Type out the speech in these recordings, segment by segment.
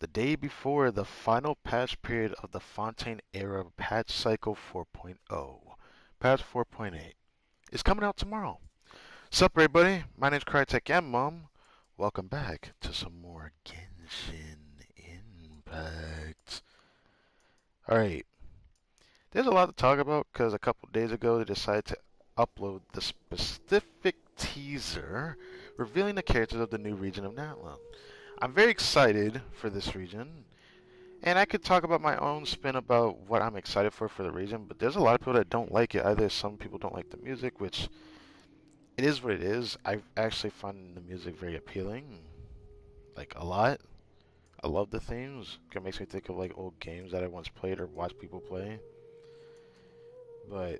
the day before the final patch period of the Fontaine era patch cycle 4.0. Patch 4.8 is coming out tomorrow. Sup, everybody? My name's Crytek and Mom. Welcome back to some more Genshin Impact. Alright, there's a lot to talk about because a couple days ago they decided to upload the specific teaser revealing the characters of the new region of NATLAN. I'm very excited for this region, and I could talk about my own spin about what I'm excited for the region, but there's a lot of people that don't like it. Either some people don't like the music, which it is what it is. I actually find the music very appealing, like a lot. I love the themes. It makes me think of like old games that I once played or watched people play. But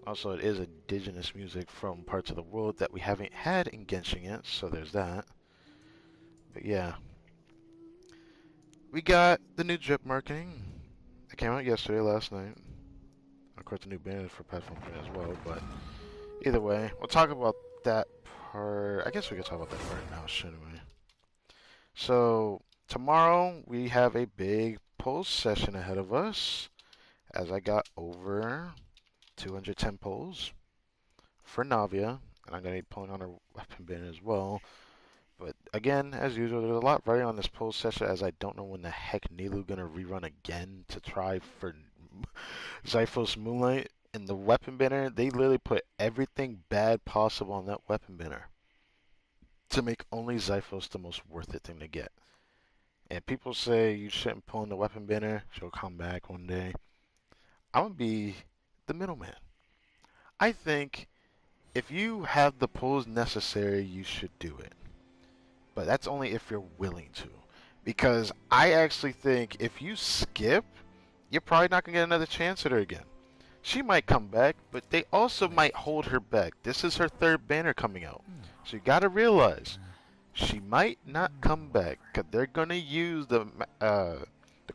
also, it is indigenous music from parts of the world that we haven't had in Genshin yet, so there's that. But yeah, we got the new drip marketing. It came out yesterday, last night. Of course, the new banners for platform play as well. But either way, we'll talk about that part. I guess we can talk about that part now, shouldn't we? So tomorrow we have a big poll session ahead of us, as I got over 210 polls for Navia, and I'm gonna be pulling on her weapon banner as well. But again, as usual, there's a lot riding on this poll session, as I don't know when the heck Nilu gonna rerun again to try for Zyphos Moonlight. In the weapon banner, they literally put everything bad possible on that weapon banner to make only Zyphos the most worth it thing to get. And people say you shouldn't pull in the weapon banner, she'll come back one day. I'm gonna be the middleman. I think if you have the pulls necessary, you should do it. But that's only if you're willing to. Because I actually think if you skip, you're probably not going to get another chance at her again. She might come back, but they also might hold her back. This is her third banner coming out. So you got to realize she might not come back because they're going to use the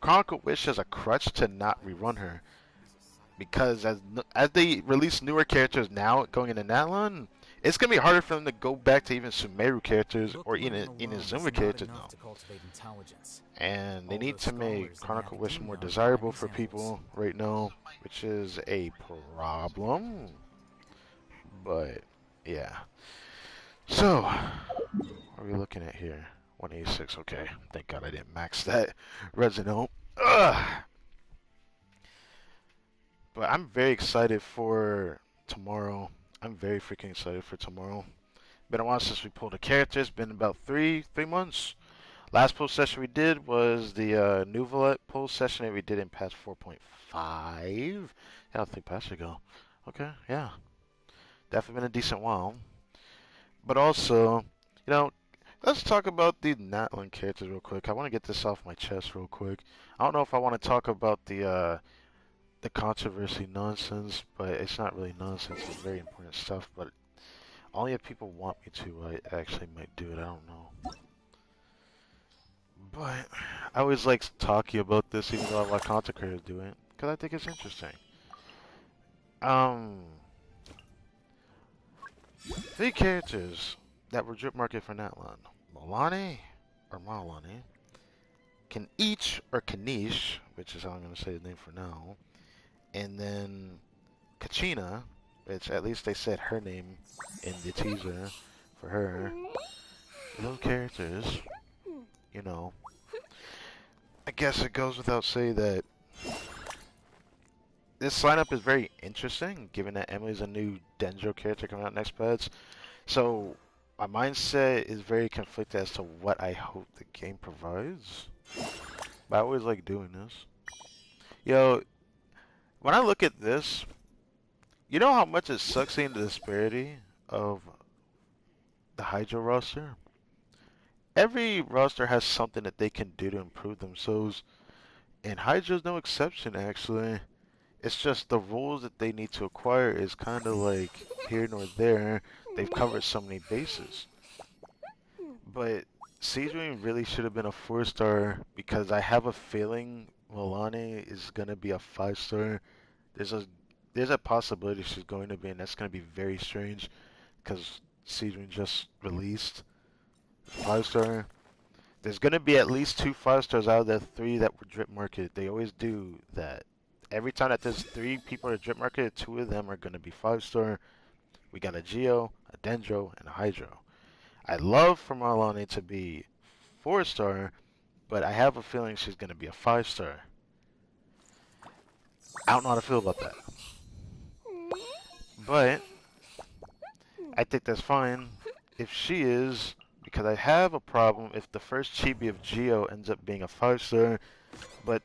Chronicle Wish as a crutch to not rerun her. Because as they release newer characters now going into NATLAN, it's gonna be harder for them to go back to even Sumeru characters or even Inazuma characters now. And they need to make Chronicle Wish more desirable for people right now, which is a problem. But yeah. So, what are we looking at here? 186. Okay. Thank God I didn't max that. Resident. Ugh. But I'm very excited for tomorrow. I'm very freaking excited for tomorrow. Been a while since we pulled a character. It's been about three months. Last poll session we did was the new Nouvelle poll session that we did in patch 4.5. Yeah, I think patch ago. Okay, yeah. Definitely been a decent while. But also, let's talk about the NATLAN characters real quick. I want to get this off my chest real quick. I don't know if I want to talk about the controversy nonsense, but it's not really nonsense. It's very important stuff. But only if people want me to, I actually might do it. I don't know. But I always like talking about this, even though I watch content creators do it, because I think it's interesting. Um, three characters that were drip market for NATLAN: Milani or Malani, Kanish, which is how I'm going to say his name for now, and then Kachina, which at least they said her name in the teaser for her. Those characters, you know. I guess it goes without saying that this lineup is very interesting, given that Emily's a new Dendro character coming out next patch. So my mindset is very conflicted as to what I hope the game provides. But I always like doing this. Yo, when I look at this, you know how much it sucks seeing the disparity of the Hydro roster? Every roster has something that they can do to improve themselves, and Hydra's no exception, actually. It's just the rules that they need to acquire is kind of like here nor there. They've covered so many bases. But Seedring really should have been a 4-star because I have a feeling Milani is going to be a 5-star. There's a there's a possibility she's going to be, and that's going to be very strange because Seedring just released 5-star. There's gonna be at least 2 5 stars out of the 3 that were drip marketed. They always do that. Every time that there's 3 people that are drip marketed, 2 of them are gonna be 5 star. We got a Geo, a Dendro, and a Hydro. I'd love for Marlani to be 4 star, but I have a feeling she's gonna be a 5 star. I don't know how to feel about that, but I think that's fine if she is, because I have a problem if the first chibi of Geo ends up being a 5 star, but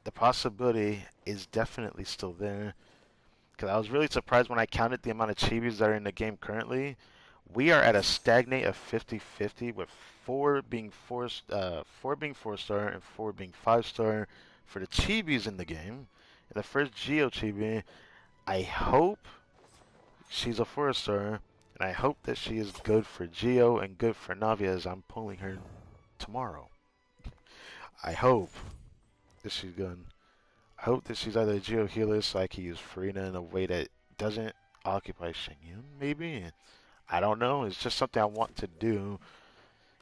the possibility is definitely still there. Because I was really surprised when I counted the amount of chibis that are in the game currently. We are at a stagnate of 50-50, with 4 being 4 star and 4 being 5 star for the chibis in the game. And the first Geo chibi, I hope she's a 4 star, and I hope that she is good for Geo and good for Navi as I'm pulling her tomorrow. I hope that she's good. I hope that she's either a Geo healer so I can use Farina in a way that doesn't occupy Shingyun, maybe? I don't know. It's just something I want to do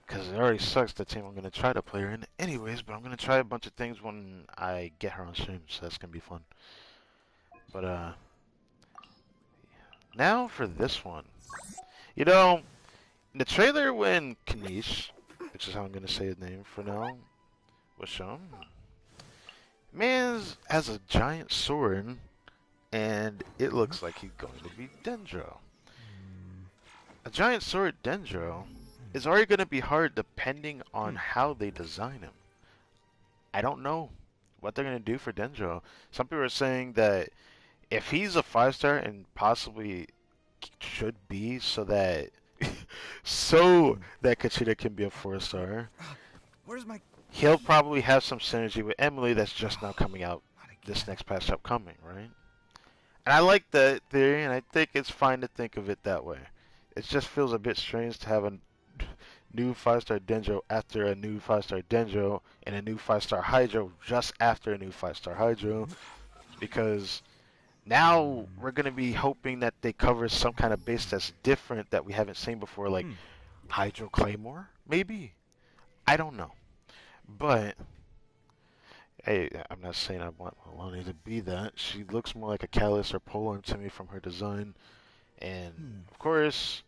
because it already sucks the team I'm going to try to play her in anyways, but I'm going to try a bunch of things when I get her on stream, so that's going to be fun. But, now for this one. You know, in the trailer when Kanish, which is how I'm going to say his name for now, was shown, man has a giant sword, and it looks like he's going to be Dendro. A giant sword Dendro is already going to be hard depending on how they design him. I don't know what they're going to do for Dendro. Some people are saying that if he's a 5 star and possibly should be so that Kachida can be a 4 star, Where's my... he'll probably have some synergy with Emily that's just now coming out this next patch upcoming, right? And I like that theory, and I think it's fine to think of it that way. It just feels a bit strange to have a new 5 star Dendro after a new 5 star Dendro and a new 5 star Hydro just after a new 5 star Hydro, because now we're going to be hoping that they cover some kind of base that's different that we haven't seen before, like Hydro Claymore, maybe? I don't know. But, hey, I'm not saying I want Maloney to be that. She looks more like a Callus or Polearm to me from her design. And, of course,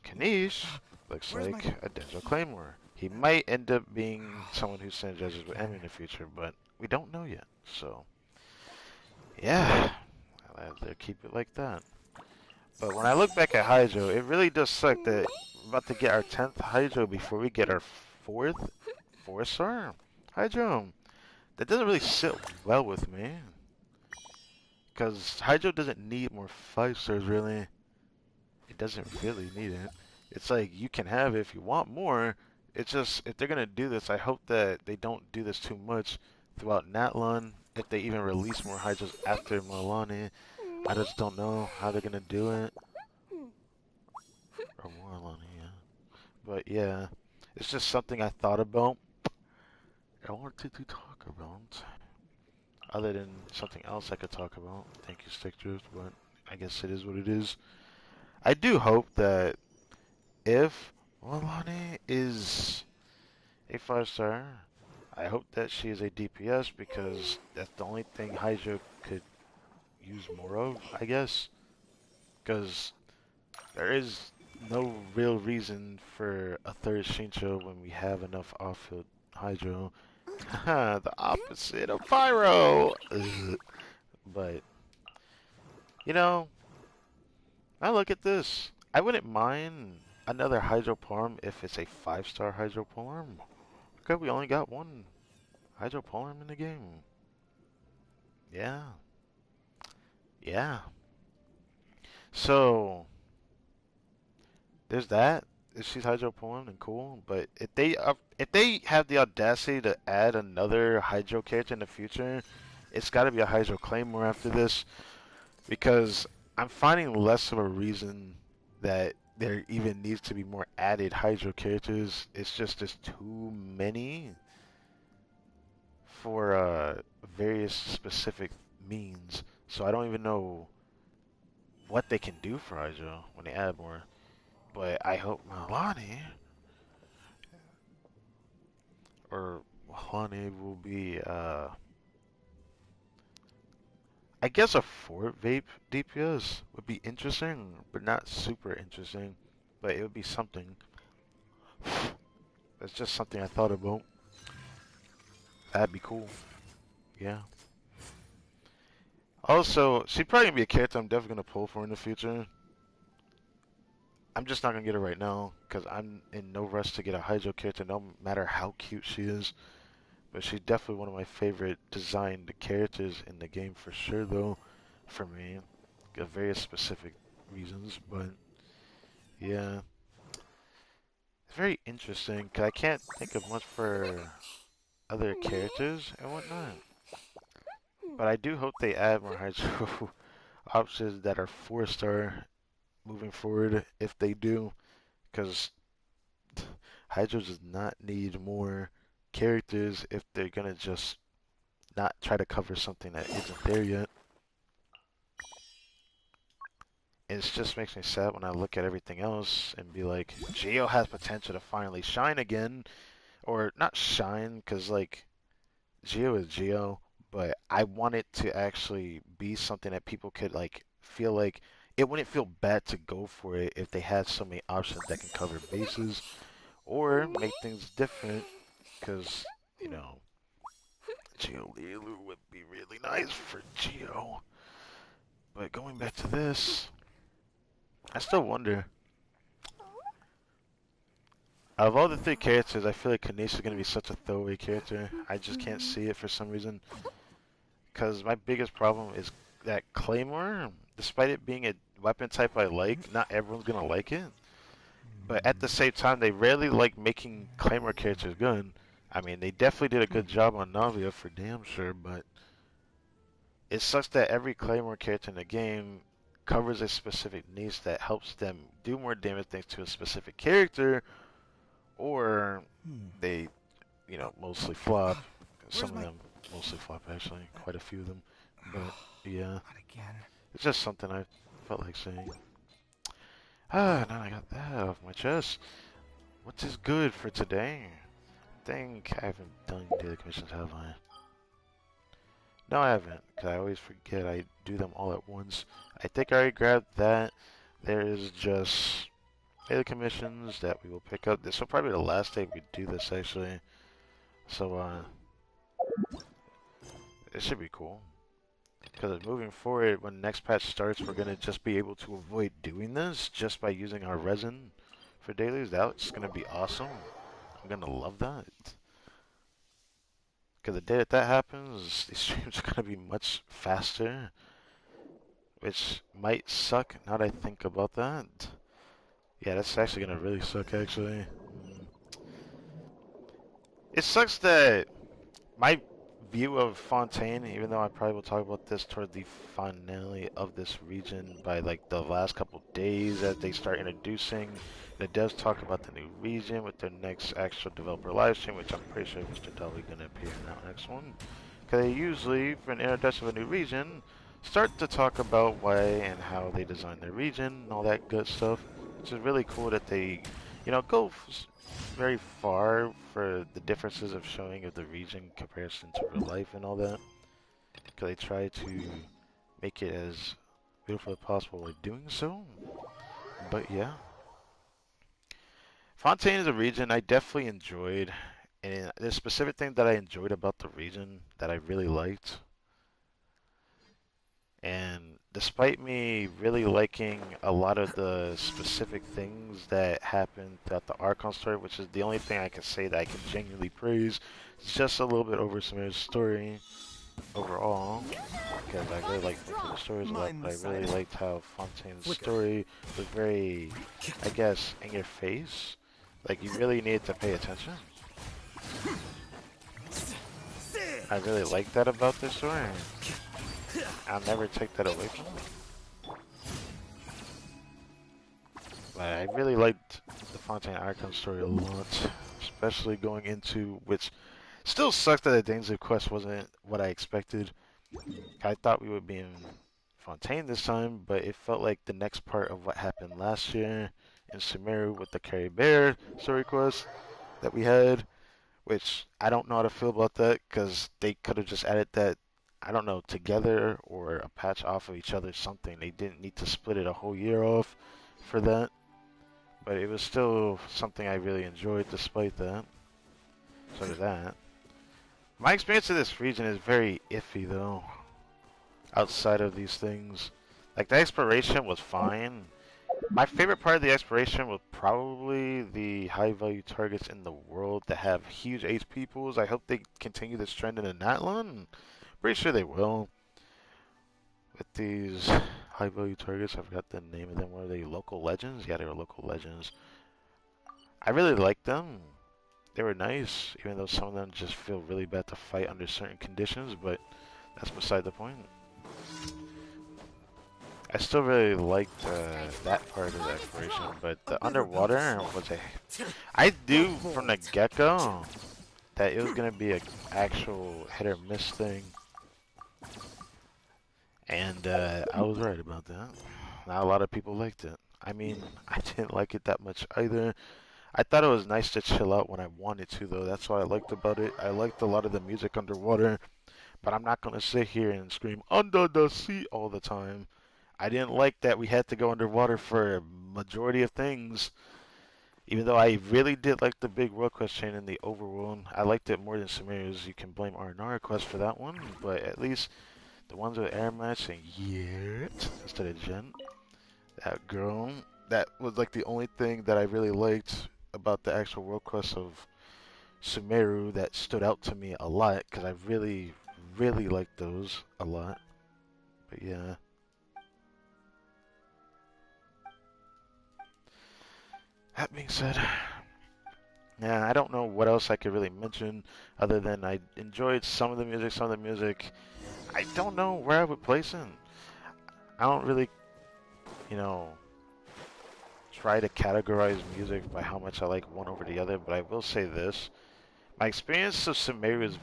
Kanish looks like a Denzel Claymore. He might end up being someone who synergizes with Emmy in the future, but we don't know yet. So, yeah, I'll either keep it like that. But when I look back at Hydro, it really does suck that we're about to get our 10th Hydro before we get our 4th 4-star Hydro. That doesn't really sit well with me, because Hydro doesn't need more 5 stars, really. It doesn't really need it. It's like, you can have it if you want more. It's just, if they're going to do this, I hope that they don't do this too much throughout NATLAN. If they even release more Hydros after Milani, I just don't know how they're going to do it. Or Milani, yeah. But yeah, it's just something I thought about. I wanted to talk about. Other than something else I could talk about. Thank you, Stick Drift, but I guess it is what it is. I do hope that if Milani is a 5 star, I hope that she is a DPS, because that's the only thing Hydro could use more of, I guess. Because there is no real reason for a third Shincho when we have enough off-field Hydro. Haha, the opposite of Pyro! But, you know, I look at this. I wouldn't mind another Hydro Polearm if it's a 5 star Hydro Polearm. Okay, we only got one Hydro Polearm in the game. Yeah. Yeah. So, there's that. If she's Hydro Polearm, then cool. But if they have the audacity to add another Hydro character in the future, it's got to be a Hydro Claymore after this, because I'm finding less of a reason that there even needs to be more added Hydro characters. It's just there's too many for various specific means. So I don't even know what they can do for Hydro when they add more. But I hope Milani or Hane will be, I guess a 4 vape DPS would be interesting, but not super interesting. But it would be something. That's just something I thought about. That'd be cool. Yeah. Also, she'd probably gonna be a character I'm definitely gonna pull for in the future. I'm just not gonna get her right now because I'm in no rush to get a Hydro character, no matter how cute she is. But she's definitely one of my favorite designed characters in the game for sure, though, for me. Got various specific reasons, but yeah. It's very interesting because I can't think of much for other characters and whatnot. But I do hope they add more Hydro options that are 4-star moving forward if they do, because Hydro does not need more characters if they're gonna just not try to cover something that isn't there yet. It just makes me sad when I look at everything else and be like, Geo has potential to finally shine again, or not shine, because like Geo is Geo, but I want it to actually be something that people could like feel like it wouldn't feel bad to go for it if they had so many options that can cover bases or make things different, because you know Geo Lilu would be really nice for Geo. But going back to this, I still wonder. Out of all the 3 characters, I feel like Kanisha is going to be such a throwaway character. I just can't see it for some reason. Because my biggest problem is that Claymore, despite it being a weapon type I like, not everyone's going to like it. But at the same time, they rarely like making Claymore characters good. I mean, they definitely did a good job on Navia for damn sure, but it sucks that every Claymore character in the game covers a specific niche that helps them do more damage thanks to a specific character, or they, mostly flop. Some of them mostly flop, actually. Quite a few of them. But, yeah. Not again. It's just something I felt like saying. Ah, now I got that off my chest. What is good for today? I think I haven't done daily commissions, have I? No, I haven't, because I always forget I do them all at once. I think I already grabbed that. There is just daily commissions that we will pick up. This will probably be the last day we do this, actually. So, it should be cool. Because moving forward, when the next patch starts, we're going to just be able to avoid doing this just by using our resin for dailies. That's going to be awesome. I'm going to love that. Because the day that happens, these streams are going to be much faster. Which might suck now that I think about that. Yeah, that's actually going to really suck, actually. It sucks that my view of Fontaine, even though I probably will talk about this toward the finale of this region by like the last couple days as they start introducing. It does talk about the new region with their next actual developer live stream, which I'm pretty sure Mr. Dubby gonna appear in that next one. Because they usually, for an introduction of a new region, start to talk about why and how they designed their region and all that good stuff. Which is really cool that they, go very far for the differences of showing of the region in comparison to real life and all that. Because they try to make it as beautiful as possible by doing so. But yeah. Fontaine is a region I definitely enjoyed. And there's specific thing that I enjoyed about the region that I really liked. And despite me really liking a lot of the specific things that happened throughout the Archon story, which is the only thing I can say that I can genuinely praise, it's just a little bit over Samir's story overall, because I really liked both of the stories a lot, but I really liked how Fontaine's story was very, I guess, in your face. Like, you really needed to pay attention. I really liked that about this story. I'll never take that away from them. But I really liked the Fontaine Archon story a lot, especially going into which still sucked that the Danger quest wasn't what I expected. I thought we would be in Fontaine this time, but it felt like the next part of what happened last year in Sumeru with the Carry Bear story quest that we had, which I don't know how to feel about that because they could have just added that, I don't know, together or a patch off of each other, something. They didn't need to split it a whole year off for that, but it was still something I really enjoyed despite that. So did that. My experience of this region is very iffy though, outside of these things. Like the exploration was fine. My favorite part of the exploration was probably the high value targets in the world that have huge HP pools. I hope they continue this trend in the NATLAN. Pretty sure they will. With these high value targets, I forgot the name of them. What are they? Local legends? Yeah, they were local legends. I really liked them. They were nice, even though some of them just feel really bad to fight under certain conditions, but that's beside the point. I still really liked that part of the exploration, but the underwater was a... I knew from the get-go that it was going to be an actual hit or miss thing, and I was right about that. Not a lot of people liked it. I mean, I didn't like it that much either. I thought it was nice to chill out when I wanted to, though. That's what I liked about it. I liked a lot of the music underwater, but I'm not going to sit here and scream, "Under the sea," all the time. I didn't like that we had to go underwater for a majority of things. Even though I really did like the big world quest chain in the overworld, I liked it more than Sumeru's. You can blame R&R quest for that one, but at least the ones with air match and Yert instead of Jen, that girl, that was like the only thing that I really liked about the actual world quest of Sumeru that stood out to me a lot, because I really, really liked those a lot. But yeah. That being said, yeah, I don't know what else I could really mention other than I enjoyed some of the music, some of the music. I don't know where I would place it. I don't really, you know, try to categorize music by how much I like one over the other, but I will say this. My experience of Sumeru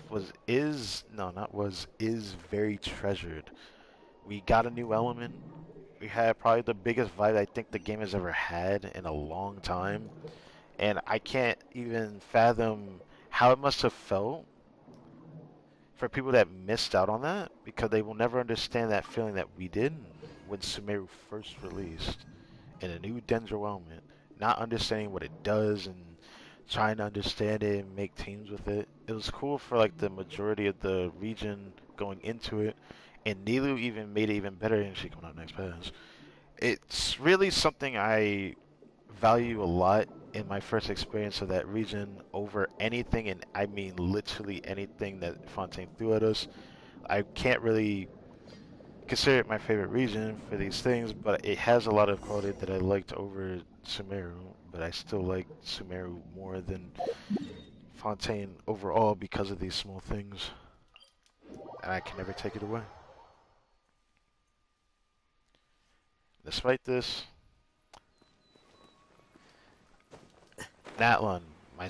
is very treasured. We got a new element. We had probably the biggest vibe I think the game has ever had in a long time. And I can't even fathom how it must have felt for people that missed out on that, because they will never understand that feeling that we did when Sumeru first released in a new Dendro element, not understanding what it does and trying to understand it and make teams with it. It was cool for like the majority of the region going into it, and Nilu even made it even better, and she coming out next pass. It's really something I value a lot in my first experience of that region over anything, and I mean literally anything that Fontaine threw at us. I can't really consider it my favorite region for these things, but it has a lot of quality that I liked over Sumeru, but I still like Sumeru more than Fontaine overall because of these small things, and I can never take it away. Despite this, Natlan, my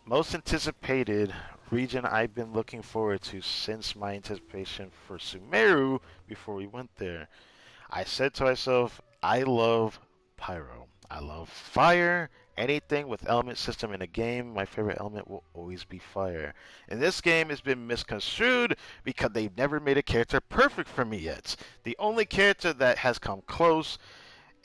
most anticipated region I've been looking forward to since my anticipation for Sumeru before we went there. I said to myself, I love Pyro. I love fire. Anything with element system in a game, my favorite element will always be fire. And this game has been misconstrued because they've never made a character perfect for me yet. The only character that has come close,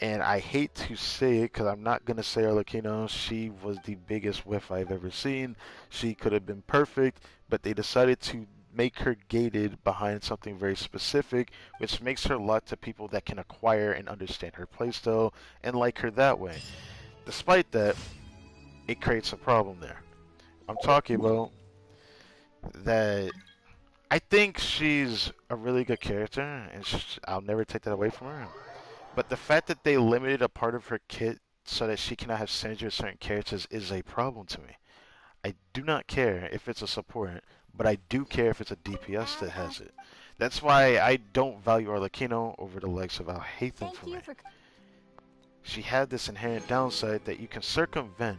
and I hate to say it because I'm not going to say Arlecchino, she was the biggest whiff I've ever seen. She could have been perfect, but they decided to make her gated behind something very specific, which makes her luck to people that can acquire and understand her playstyle and like her that way. Despite that, it creates a problem there. I'm talking about that I think she's a really good character, and I'll never take that away from her. But the fact that they limited a part of her kit so that she cannot have synergy with certain characters is a problem to me. I do not care if it's a support, but I do care if it's a DPS that has it. That's why I don't value Arlecchino over the likes of Alhaitham for me. She had this inherent downside that you can circumvent,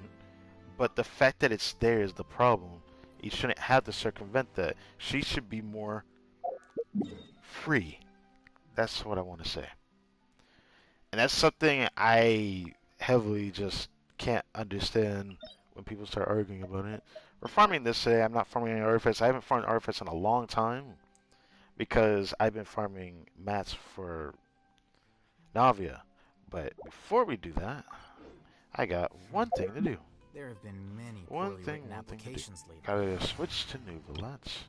but the fact that it's there is the problem. You shouldn't have to circumvent that. She should be more free. That's what I want to say. And that's something I heavily just can't understand when people start arguing about it. We're farming this today. I'm not farming any artifice. I haven't farmed artifice in a long time because I've been farming mats for Navia. But before we do that, I got one thing to do. There have been many One poorly thing written to do. applications lately. Gotta switch to new Valets.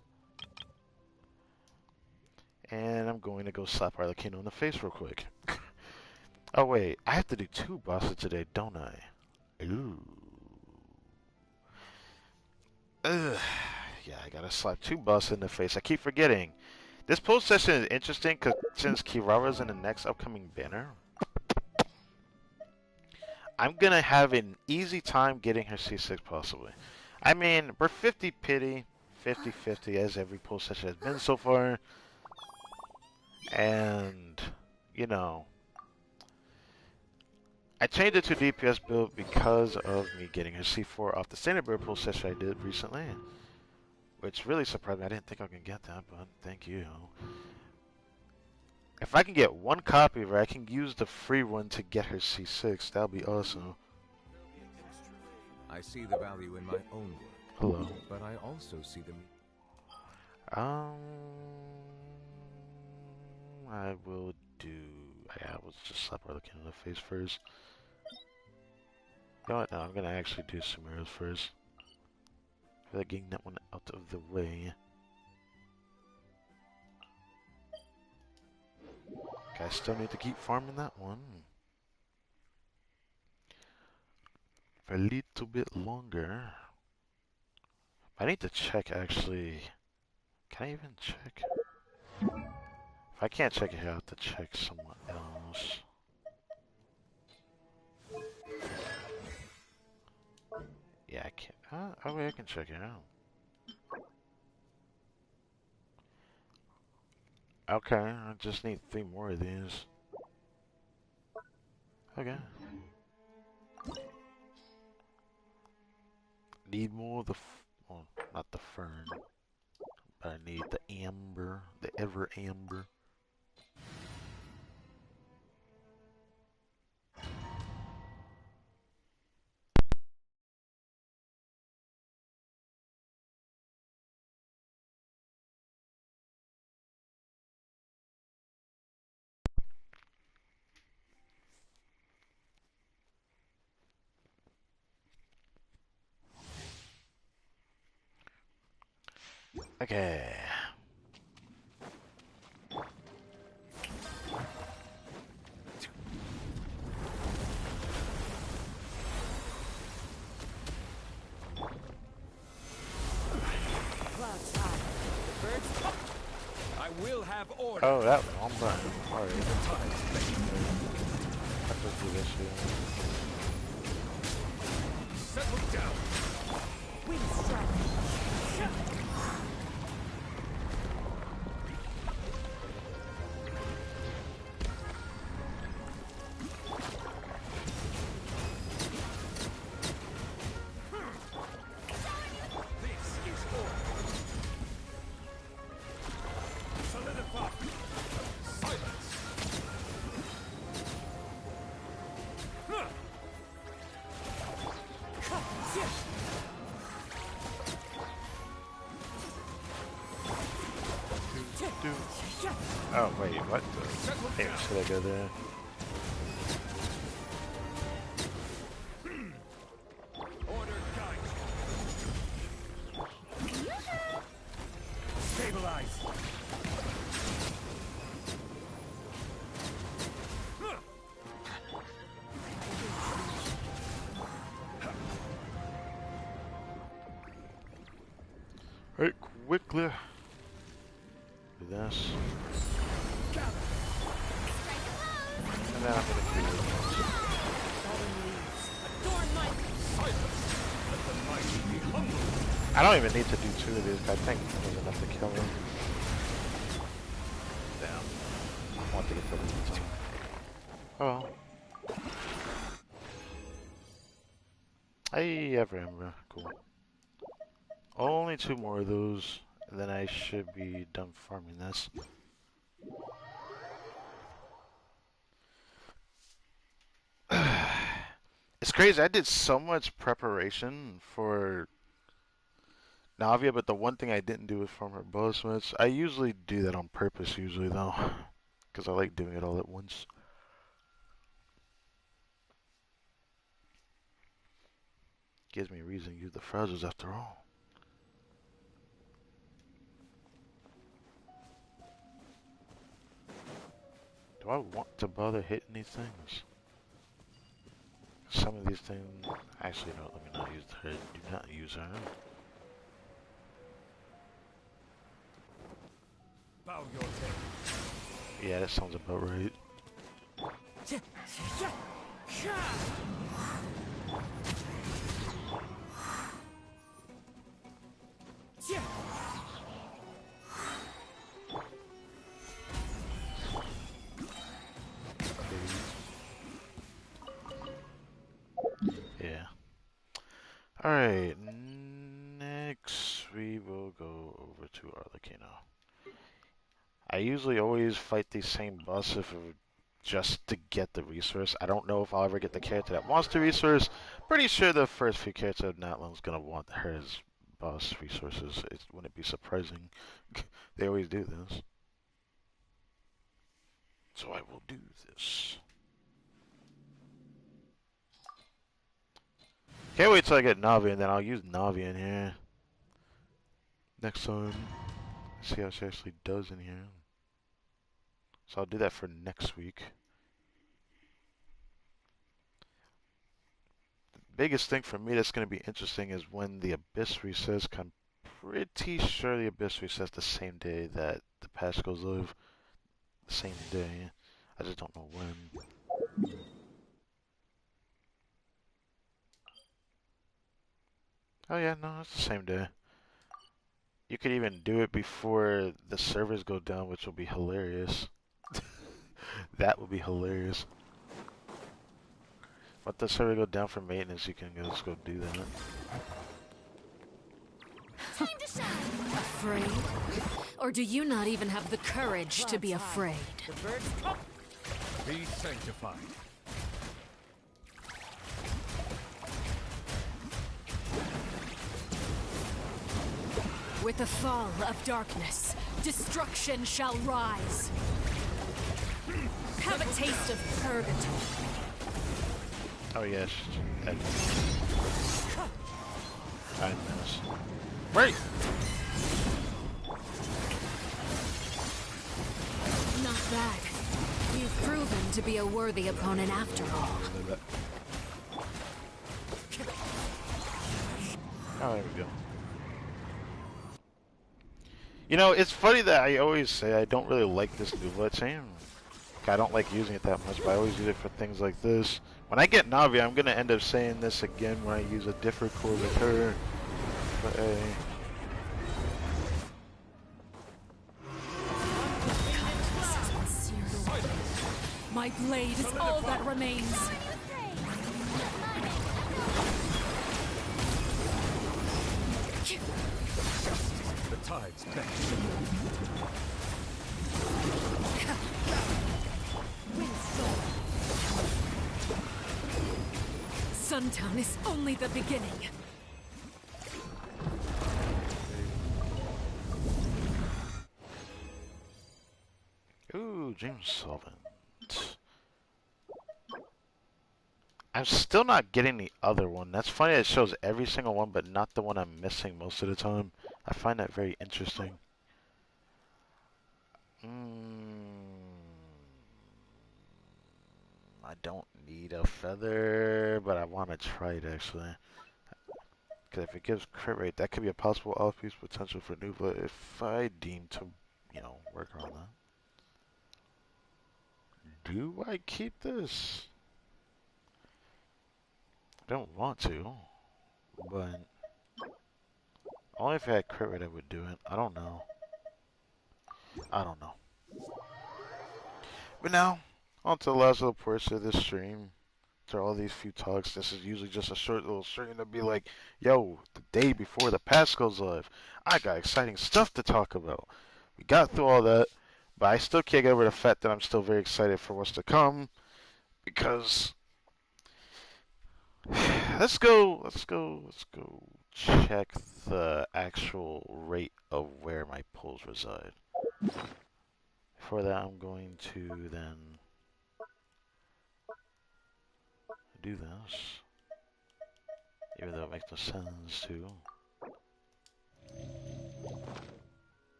And I'm going to go slap Arlecchino in the face real quick. Oh wait, I have to do 2 bosses today, don't I? Ooh. Ugh. Yeah, I gotta slap 2 bosses in the face. I keep forgetting. This post session is interesting because since Kirara's in the next upcoming banner, I'm gonna have an easy time getting her C6 possibly. I mean, we're 50 pity, 50-50 as every post session has been so far. And, you know, I changed it to DPS build because of me getting her C4 off the standard build post session I did recently. Which really surprised me. I didn't think I could get that, but thank you. If I can get 1 copy of her, I can use the free one to get her C6. That'll be awesome. I see the value in my own work. Hello. But I also see them. I will do. Yeah, I was just slap her looking in the face first. You know what? No, I'm gonna actually do Sumeru's first. I feel like getting that one out of the way. Okay, I still need to keep farming that one for a little bit longer. I need to check actually. Can I even check? If I can't check it here, I have to check someone else. Yeah, I can't. Oh, wait, I can check it out. Okay, I just need 3 more of these. Okay. Need more of the, well, not the fern, but I need the amber, the ever amber. Okay. I will have order. Oh, that one. I'm burning. Alright. Let's just do this here. Settle down. Wind strike. Oh, wait, what the? Hey, should I go there? Order guide. Stabilize. Right, quickly. Do this. And then I'm gonna do this. I don't even need to do 2 of these, I think there's enough to kill him. Damn. I want to get to the time. Oh well. Hey, Ember. Cool. Only 2 more of those, and then I should be done farming this. It's crazy. I did so much preparation for Navia, but the one thing I didn't do was from her bow smiths. I usually do that on purpose, usually though, because I like doing it all at once. Gives me a reason to use the frazzles after all. Do I want to bother hitting these things? Some of these things... Actually, no, let me not use her. Do not use her. Bow your head. Yeah, that sounds about right. Yeah. Alright, next we will go over to Arlecchino. I usually always fight the same boss if it just to get the resource. I don't know if I'll ever get the character that wants the resource. Pretty sure the first few characters of NATLAN's gonna want her as boss resources. It wouldn't be surprising. They always do this. So I will do this. Can't wait till I get Navi and then I'll use Navi in here. Next time. See how she actually does in here. So I'll do that for next week. The biggest thing for me that's going to be interesting is when the Abyss resets. I'm pretty sure the Abyss resets the same day that the patch goes live. The same day. I just don't know when. Oh yeah, no, it's the same day. You could even do it before the servers go down, which will be hilarious. That would be hilarious. Let the server go down for maintenance, you can just go do that. Time to shine. Afraid? Or do you not even have the courage to be afraid? The birds come. Be sanctified. With the fall of darkness, destruction shall rise. Have a taste of purgatory. Oh yes, I miss. Wait! Not bad. You've proven to be a worthy opponent after all. Oh, there we go. You know, it's funny that I always say I don't really like this Nuvla chain. I don't like using it that much, but I always use it for things like this. When I get Navi, I'm going to end up saying this again when I use a different core with her. But hey. My blade is all that remains. The tides bend. Suntown is only the beginning. Ooh, James Solvent. I'm still not getting the other one. That's funny, it shows every single one, but not the one I'm missing most of the time. I find that very interesting. I don't need a feather, but I want to try it actually. Because if it gives crit rate, that could be a possible off-piece potential for Nuvla if I deem to, you know, work on that. Do I keep this? I don't want to, but only if I had crit rate I would do it. I don't know. I don't know. But now, on to the last little portion of this stream. After all these few talks, this is usually just a short little stream to be like, yo, the day before the patch goes live, I got exciting stuff to talk about. We got through all that, but I still can't get over the fact that I'm still very excited for what's to come, because Let's go check the actual rate of where my pulls reside. For that, I'm going to then do this, even though it makes no sense to.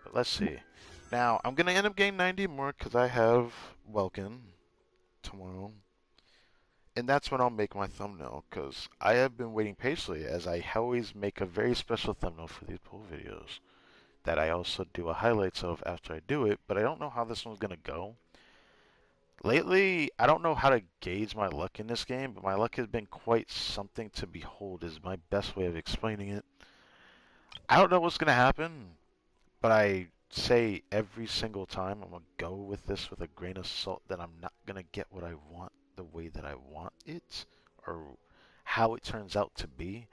But let's see. Now, I'm going to end up getting 90 more because I have Welkin tomorrow. And that's when I'll make my thumbnail because I have been waiting patiently as I always make a very special thumbnail for these pull videos that I also do a highlights of after I do it, but I don't know how this one's going to go. Lately, I don't know how to gauge my luck in this game, but my luck has been quite something to behold is my best way of explaining it. I don't know what's going to happen, but I say every single time I'm going to go with this with a grain of salt that I'm not going to get what I want the way that I want it or how it turns out to be.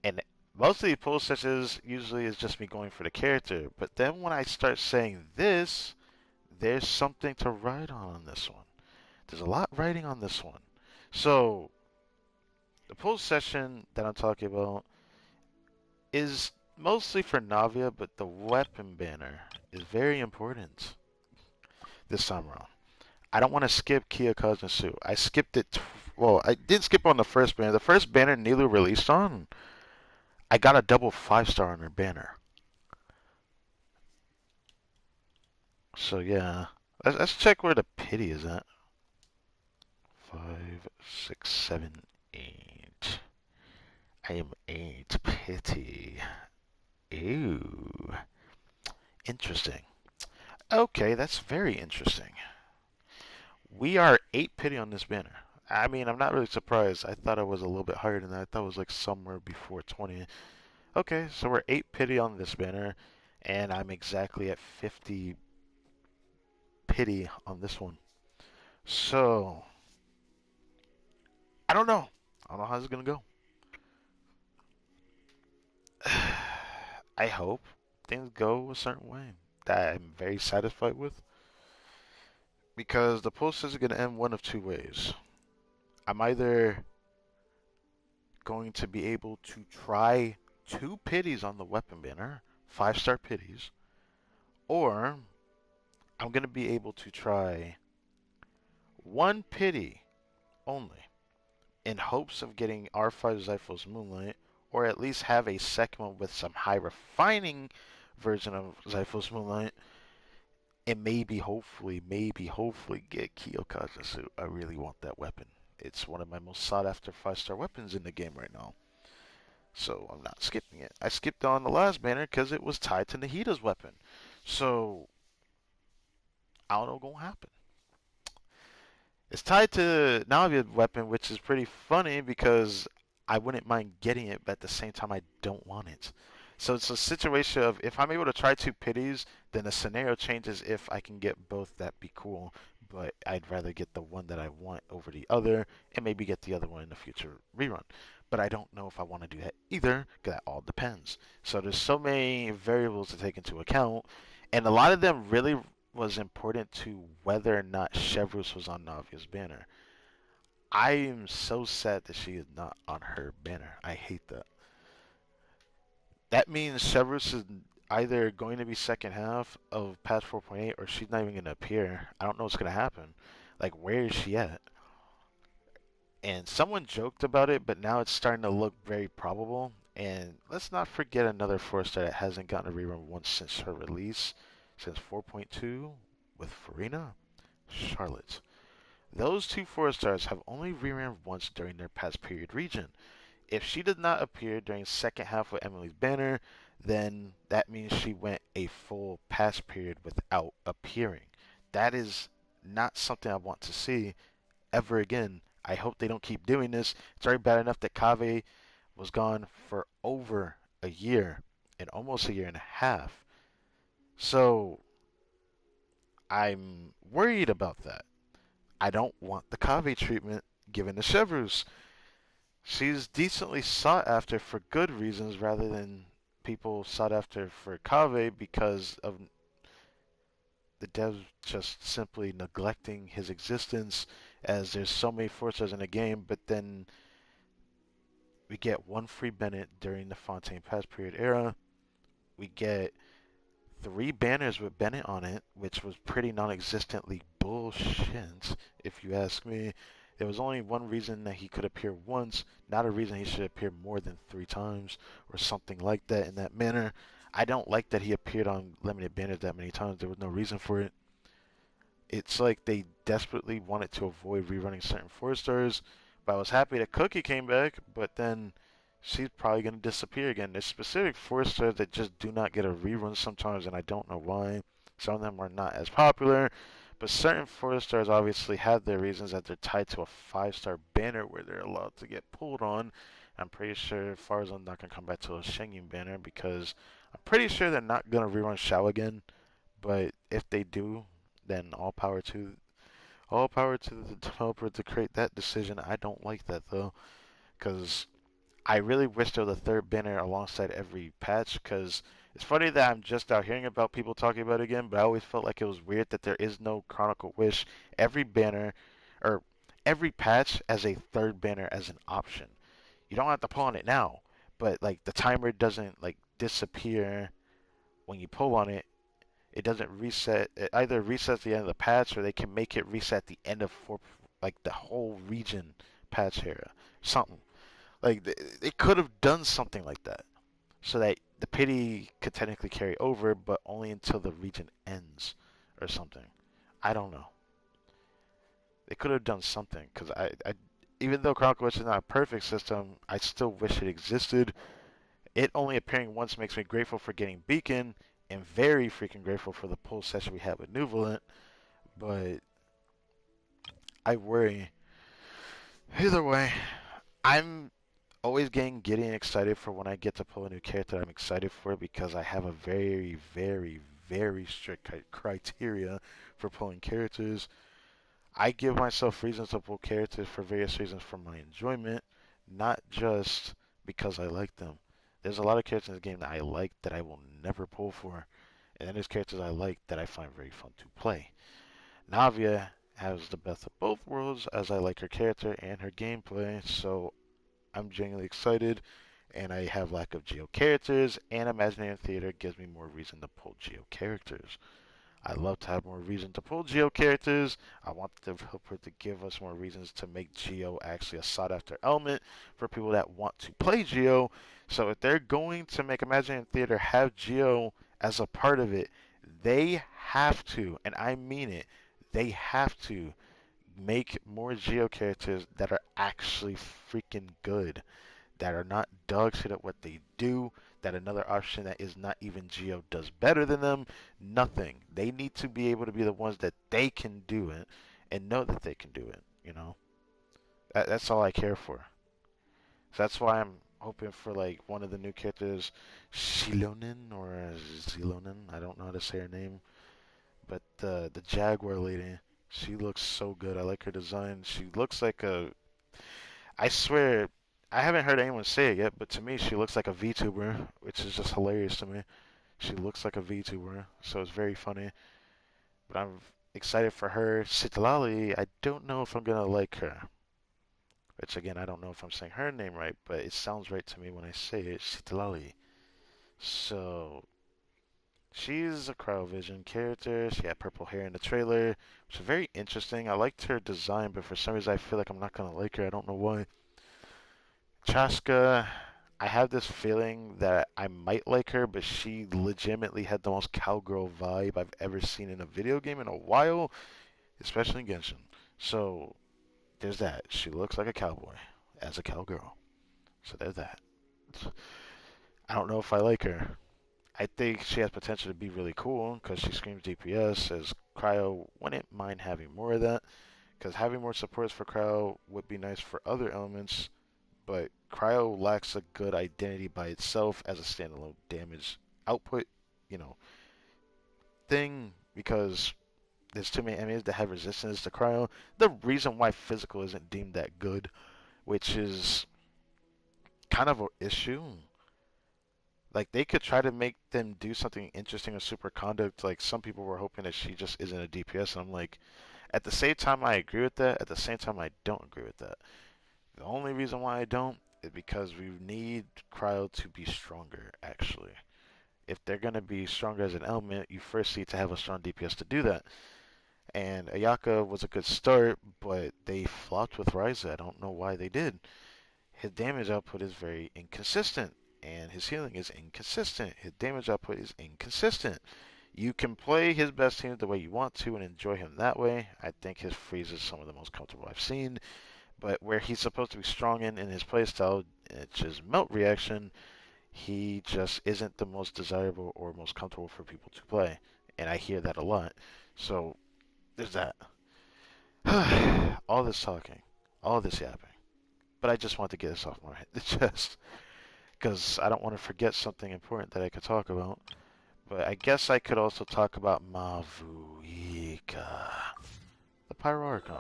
And most of the pull sessions usually is just me going for the character, but then when I start saying this, there's something to write on this one. There's a lot writing on this one. So, the pull session that I'm talking about is mostly for Navia, but the weapon banner is very important this time around. I don't want to skip Kia Kazusu. I skipped it. Well, I did skip on the first banner. The first banner Nilu released on, I got a double 5-star on her banner. So yeah, let's check where the pity is at. 5, 6, 7, 8. I am 8 pity. Ooh, interesting. Okay, that's very interesting. We are 8 pity on this banner. I mean, I'm not really surprised. I thought I was a little bit higher than that. I thought it was like somewhere before 20. Okay, so we're 8 pity on this banner, and I'm exactly at 50 pity on this one. So, I don't know. I don't know how this is going to go. I hope things go a certain way that I'm very satisfied with because the post is going to end one of two ways. I'm either going to be able to try 2 pities on the weapon banner, 5-star pities, or I'm going to be able to try 1 pity only in hopes of getting R5 Zyphos Moonlight, or at least have a second one with some high refining version of Zyphos Moonlight, and maybe hopefully get Kyokazu. I really want that weapon. It's one of my most sought after 5-star weapons in the game right now. So I'm not skipping it. I skipped on the last banner because it was tied to Nahida's weapon. So I don't know what's gonna happen. It's tied to Navia's weapon, which is pretty funny because I wouldn't mind getting it, but at the same time I don't want it. So it's a situation of if I'm able to try 2 pities, then the scenario changes if I can get both, that'd be cool. But I'd rather get the one that I want over the other and maybe get the other one in the future rerun. But I don't know if I want to do that either, because that all depends. So there's so many variables to take into account, and a lot of them really was important to whether or not Chevrolet was on Navia's banner. I am so sad that she is not on her banner. I hate that. That means Chevrolet is either going to be second half of patch 4.8 or she's not even going to appear. I don't know what's going to happen. Like, where is she at? And someone joked about it, but now it's starting to look very probable. And let's not forget another 4-star that hasn't gotten a rerun once since her release, since 4.2 with Farina, Charlotte. Those two 4-stars have only reran once during their past period region. If she did not appear during second half with Emily's banner, then that means she went a full past period without appearing. That is not something I want to see ever again. I hope they don't keep doing this. It's already bad enough that Kave was gone for over a year and almost a year and a half. So I'm worried about that. I don't want the Kave treatment given to Chevreuse. She's decently sought after for good reasons rather than people sought after for Kave because of the devs just simply neglecting his existence as there's so many 4 stars in the game, but then we get one free Bennett during the Fontaine Pass period era. We get 3 banners with Bennett on it, which was pretty non-existently bullshit, if you ask me. There was only one reason that he could appear once, not a reason he should appear more than 3 times, or something like that in that manner. I don't like that he appeared on limited banners that many times. There was no reason for it. It's like they desperately wanted to avoid rerunning certain 4 stars. But I was happy that Cookie came back, but then she's probably going to disappear again. There's specific 4 stars that just do not get a rerun sometimes, and I don't know why. Some of them are not as popular, but certain 4 stars obviously have their reasons that they're tied to a 5 star banner where they're allowed to get pulled on. I'm pretty sure Farza's not going to come back to a Shengyun banner because I'm pretty sure they're not going to rerun Shao again. But if they do, then all power to the developer to create that decision. I don't like that though, because I really wish there was a third banner alongside every patch. Because it's funny that I'm just now hearing about people talking about it again, but I always felt like it was weird that there is no Chronicle Wish every banner or every patch as a third banner as an option. You don't have to pull on it now, but like the timer doesn't like disappear when you pull on it. It doesn't reset. It either resets the end of the patch, or they can make it reset at the end of like the whole region patch era. Something like they could have done something like that, so that the pity could technically carry over, but only until the region ends, or something. I don't know. They could have done something because even though Chronicle Witch is not a perfect system, I still wish it existed. It only appearing once makes me grateful for getting Beacon, and very freaking grateful for the pull session we had with Nuvolent, but I worry. Either way, I'm always getting giddy and excited for when I get to pull a new character. I'm excited for it because I have a very, very, very strict criteria for pulling characters. I give myself reasons to pull characters for various reasons for my enjoyment, not just because I like them. There's a lot of characters in this game that I like that I will never pull for, and then there's characters I like that I find very fun to play. Navia has the best of both worlds as I like her character and her gameplay, so I'm genuinely excited, and I have lack of Geo characters, and Imaginary Theater gives me more reason to pull Geo characters. I love to have more reason to pull Geo characters. I want the developer to give us more reasons to make Geo actually a sought after element for people that want to play Geo. So if they're going to make Imaginary Theater have Geo as a part of it, they have to, and I mean it, they have to make more Geo characters that are actually freaking good, that are not dog shit at what they do, that another option that is not even Geo does better than them. Nothing. They need to be able to be the ones that they can do it and know that they can do it, you know? That's all I care for. So that's why I'm hoping for like one of the new characters, Shilonen or Zilonen. I don't know how to say her name, but the Jaguar lady, she looks so good. I like her design. She looks like a I swear, I haven't heard anyone say it yet, but to me, she looks like a VTuber, which is just hilarious to me. She looks like a VTuber, so it's very funny. But I'm excited for her. Citlali, I don't know if I'm gonna like her. Which again, I don't know if I'm saying her name right, but it sounds right to me when I say it. Citlali. So she's a Cryovision character. She had purple hair in the trailer, which is very interesting. I liked her design, but for some reason I feel like I'm not gonna like her. I don't know why. Chaska, I have this feeling that I might like her, but she legitimately had the most cowgirl vibe I've ever seen in a video game in a while, especially in Genshin. So there's that. She looks like a cowboy as a cowgirl. So there's that. I don't know if I like her. I think she has potential to be really cool because she screams DPS. As Cryo, wouldn't mind having more of that because having more supports for Cryo would be nice for other elements, but Cryo lacks a good identity by itself as a standalone damage output, you know, thing because there's too many enemies that have resistance to Cryo. The reason why physical isn't deemed that good, which is kind of an issue. Like they could try to make them do something interesting with super conduct. Like some people were hoping that she just isn't a DPS, and I'm like, At the same time, I agree with that. At the same time, I don't agree with that. The only reason why I don't is because we need Cryo to be stronger, actually. If they're going to be stronger as an element, you first need to have a strong DPS to do that. And Ayaka was a good start, but they flopped with Ryza. I don't know why they did. His damage output is very inconsistent, and his healing is inconsistent. His damage output is inconsistent. You can play his best teams the way you want to and enjoy him that way. I think his freeze is some of the most comfortable I've seen. But where he's supposed to be strong in his playstyle, it's his melt reaction, he just isn't the most desirable or most comfortable for people to play. And I hear that a lot. So there's that. All this talking, all this yapping. But I just want to get this off my chest because I don't want to forget something important that I could talk about. But I guess I could also talk about Mavuika, the Pyro Archon.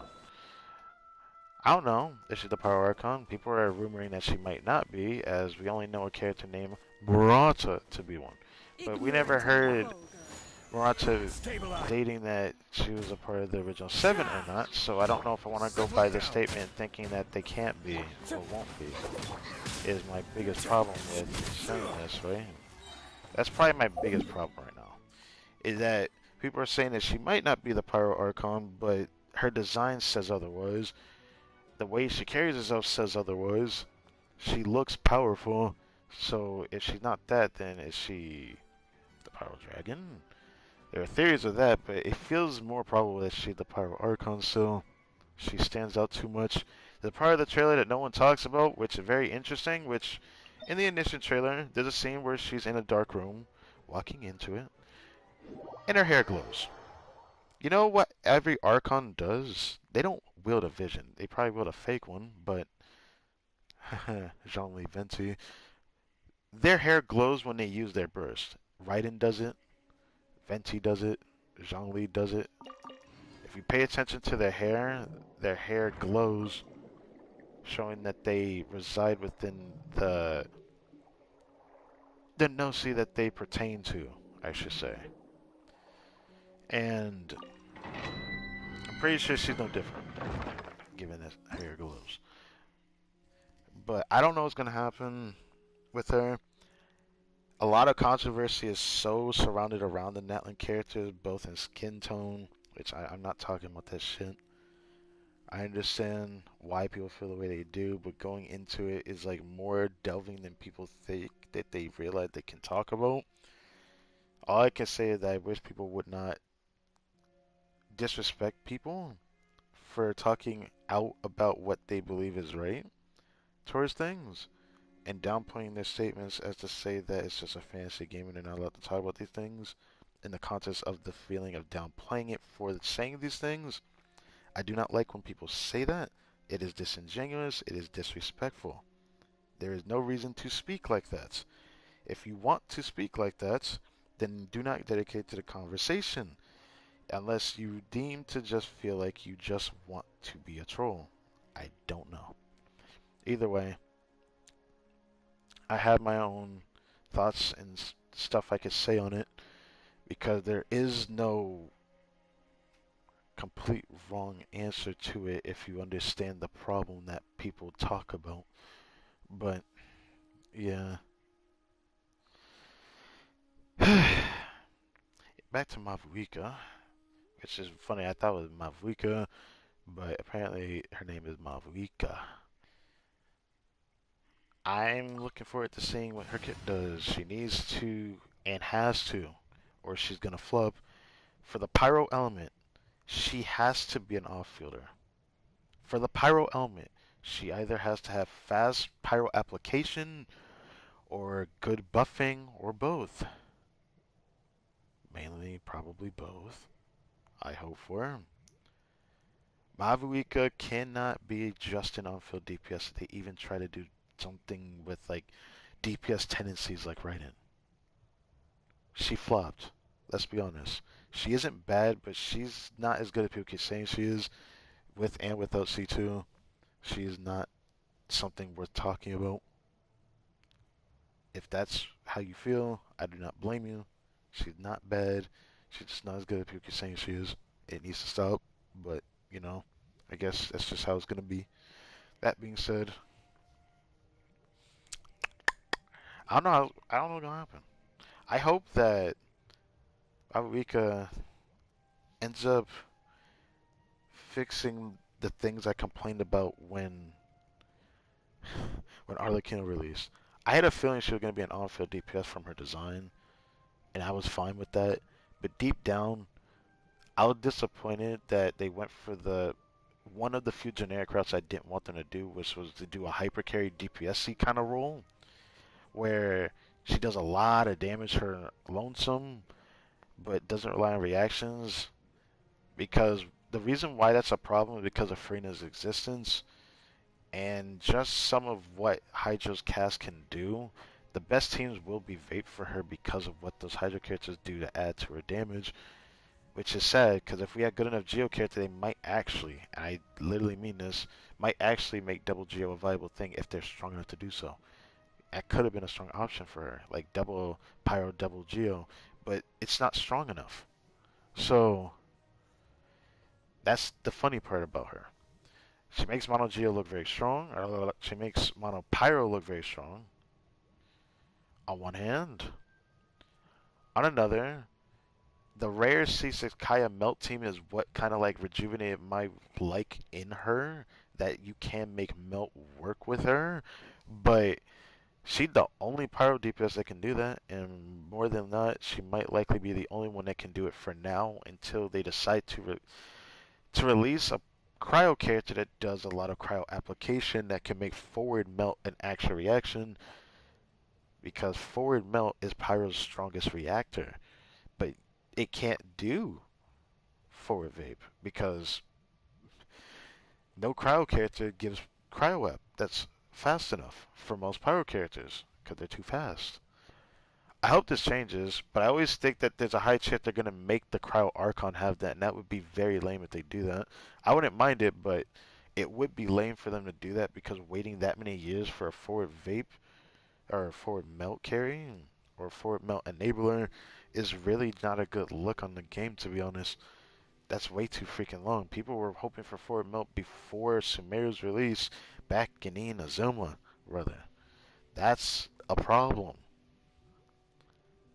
I don't know if she's the Pyro Archon. People are rumoring that she might not be, as we only know a character named Murata to be one. But we never heard Murata Stabilize. stating that she was a part of the original 7 or not, so I don't know if I want to go by this statement thinking that they can't be or won't be, is my biggest problem with saying this, right? That's probably my biggest problem right now, is that people are saying that she might not be the Pyro Archon, but her design says otherwise. The way she carries herself says otherwise. She looks powerful, so if she's not that, then is she the Pyro Dragon? There are theories of that, but it feels more probable that she's the Pyro Archon still. She stands out too much. The part of the trailer that no one talks about, which is very interesting, which in the initial trailer, there's a scene where she's in a dark room, walking into it, and her hair glows. You know what every Archon does? They don't wield a vision. They probably wield a fake one, but Jean-Louis Venti, their hair glows when they use their burst. Raiden does it, Venti does it, Jean-Louis does it. If you pay attention to their hair glows, showing that they reside within the Gnosi that they pertain to, I should say. And I'm pretty sure she's no different, given that her hair glows. But I don't know what's gonna happen with her. A lot of controversy is so surrounded around the NATLAN characters, both in skin tone, which I'm not talking about that shit. I understand why people feel the way they do, but going into it is like more delving than people think that they realize they can talk about. All I can say is that I wish people would not disrespect people for talking out about what they believe is right towards things and downplaying their statements as to say that it's just a fantasy game and they're not allowed to talk about these things in the context of the feeling of downplaying it for saying these things. I do not like when people say that. It is disingenuous. It is disrespectful. There is no reason to speak like that. If you want to speak like that, then do not dedicate to the conversation unless you deem to just feel like you just want to be a troll. I don't know. Either way, I have my own thoughts and stuff I could say on it because there is no complete wrong answer to it if you understand the problem that people talk about. But yeah. Back to Mavuika, which is funny. I thought it was Mavuika, but apparently her name is Mavuika. I'm looking forward to seeing what her kit does. She needs to and has to, or she's gonna flub. For the Pyro element, she has to be an off-fielder. For the Pyro element, she either has to have fast Pyro application or good buffing or both. Mainly, probably both. I hope for. Mavuika cannot be just an on-field DPS. They even try to do something with like DPS tendencies like Raiden. She flopped. Let's be honest. She isn't bad, but she's not as good as people keep saying she is. With and without C2, she is not something worth talking about. If that's how you feel, I do not blame you. She's not bad. She's just not as good as people keep saying she is. It needs to stop. but you know, I guess that's just how it's gonna be. That being said, I don't know. I don't know what's gonna happen. I hope that Aruika ends up fixing the things I complained about when Arlequina released. I had a feeling she was gonna be an on-field DPS from her design, and I was fine with that. But deep down, I was disappointed that they went for the one of the few generic routes I didn't want them to do, which was to do a hyper carry DPSC kind of role, where she does a lot of damage her lonesome, but doesn't rely on reactions. Because the reason why that's a problem is because of Frena's existence and just some of what Hydra's cast can do. The best teams will be vape for her because of what those Hydra characters do to add to her damage, which is sad because if we had good enough Geo character, they might actually, and I literally mean this, might actually make double Geo a viable thing if they're strong enough to do so. That could have been a strong option for her, like double Pyro, double Geo, but it's not strong enough. So that's the funny part about her. She makes Mono Geo look very strong, or she makes Mono Pyro look very strong on one hand. On another, the rare C6 Kaya Melt team is what kind of like rejuvenated my like in her, that you can make Melt work with her, but she's the only Pyro DPS that can do that, and more than that, she might likely be the only one that can do it for now until they decide to release a cryo character that does a lot of cryo application that can make forward melt an actual reaction, because forward melt is Pyro's strongest reactor, but it can't do forward vape because no cryo character gives cryo up that's fast enough for most Pyro characters because they're too fast. I hope this changes, but I always think that there's a high chance they're going to make the Cryo Archon have that, and that would be very lame if they do that. I wouldn't mind it, but it would be lame for them to do that because waiting that many years for a forward vape or a forward melt carry or a forward melt enabler is really not a good look on the game, to be honest. That's way too freaking long. People were hoping for forward melt before Sumeru's release back in Azuma, rather. That's a problem.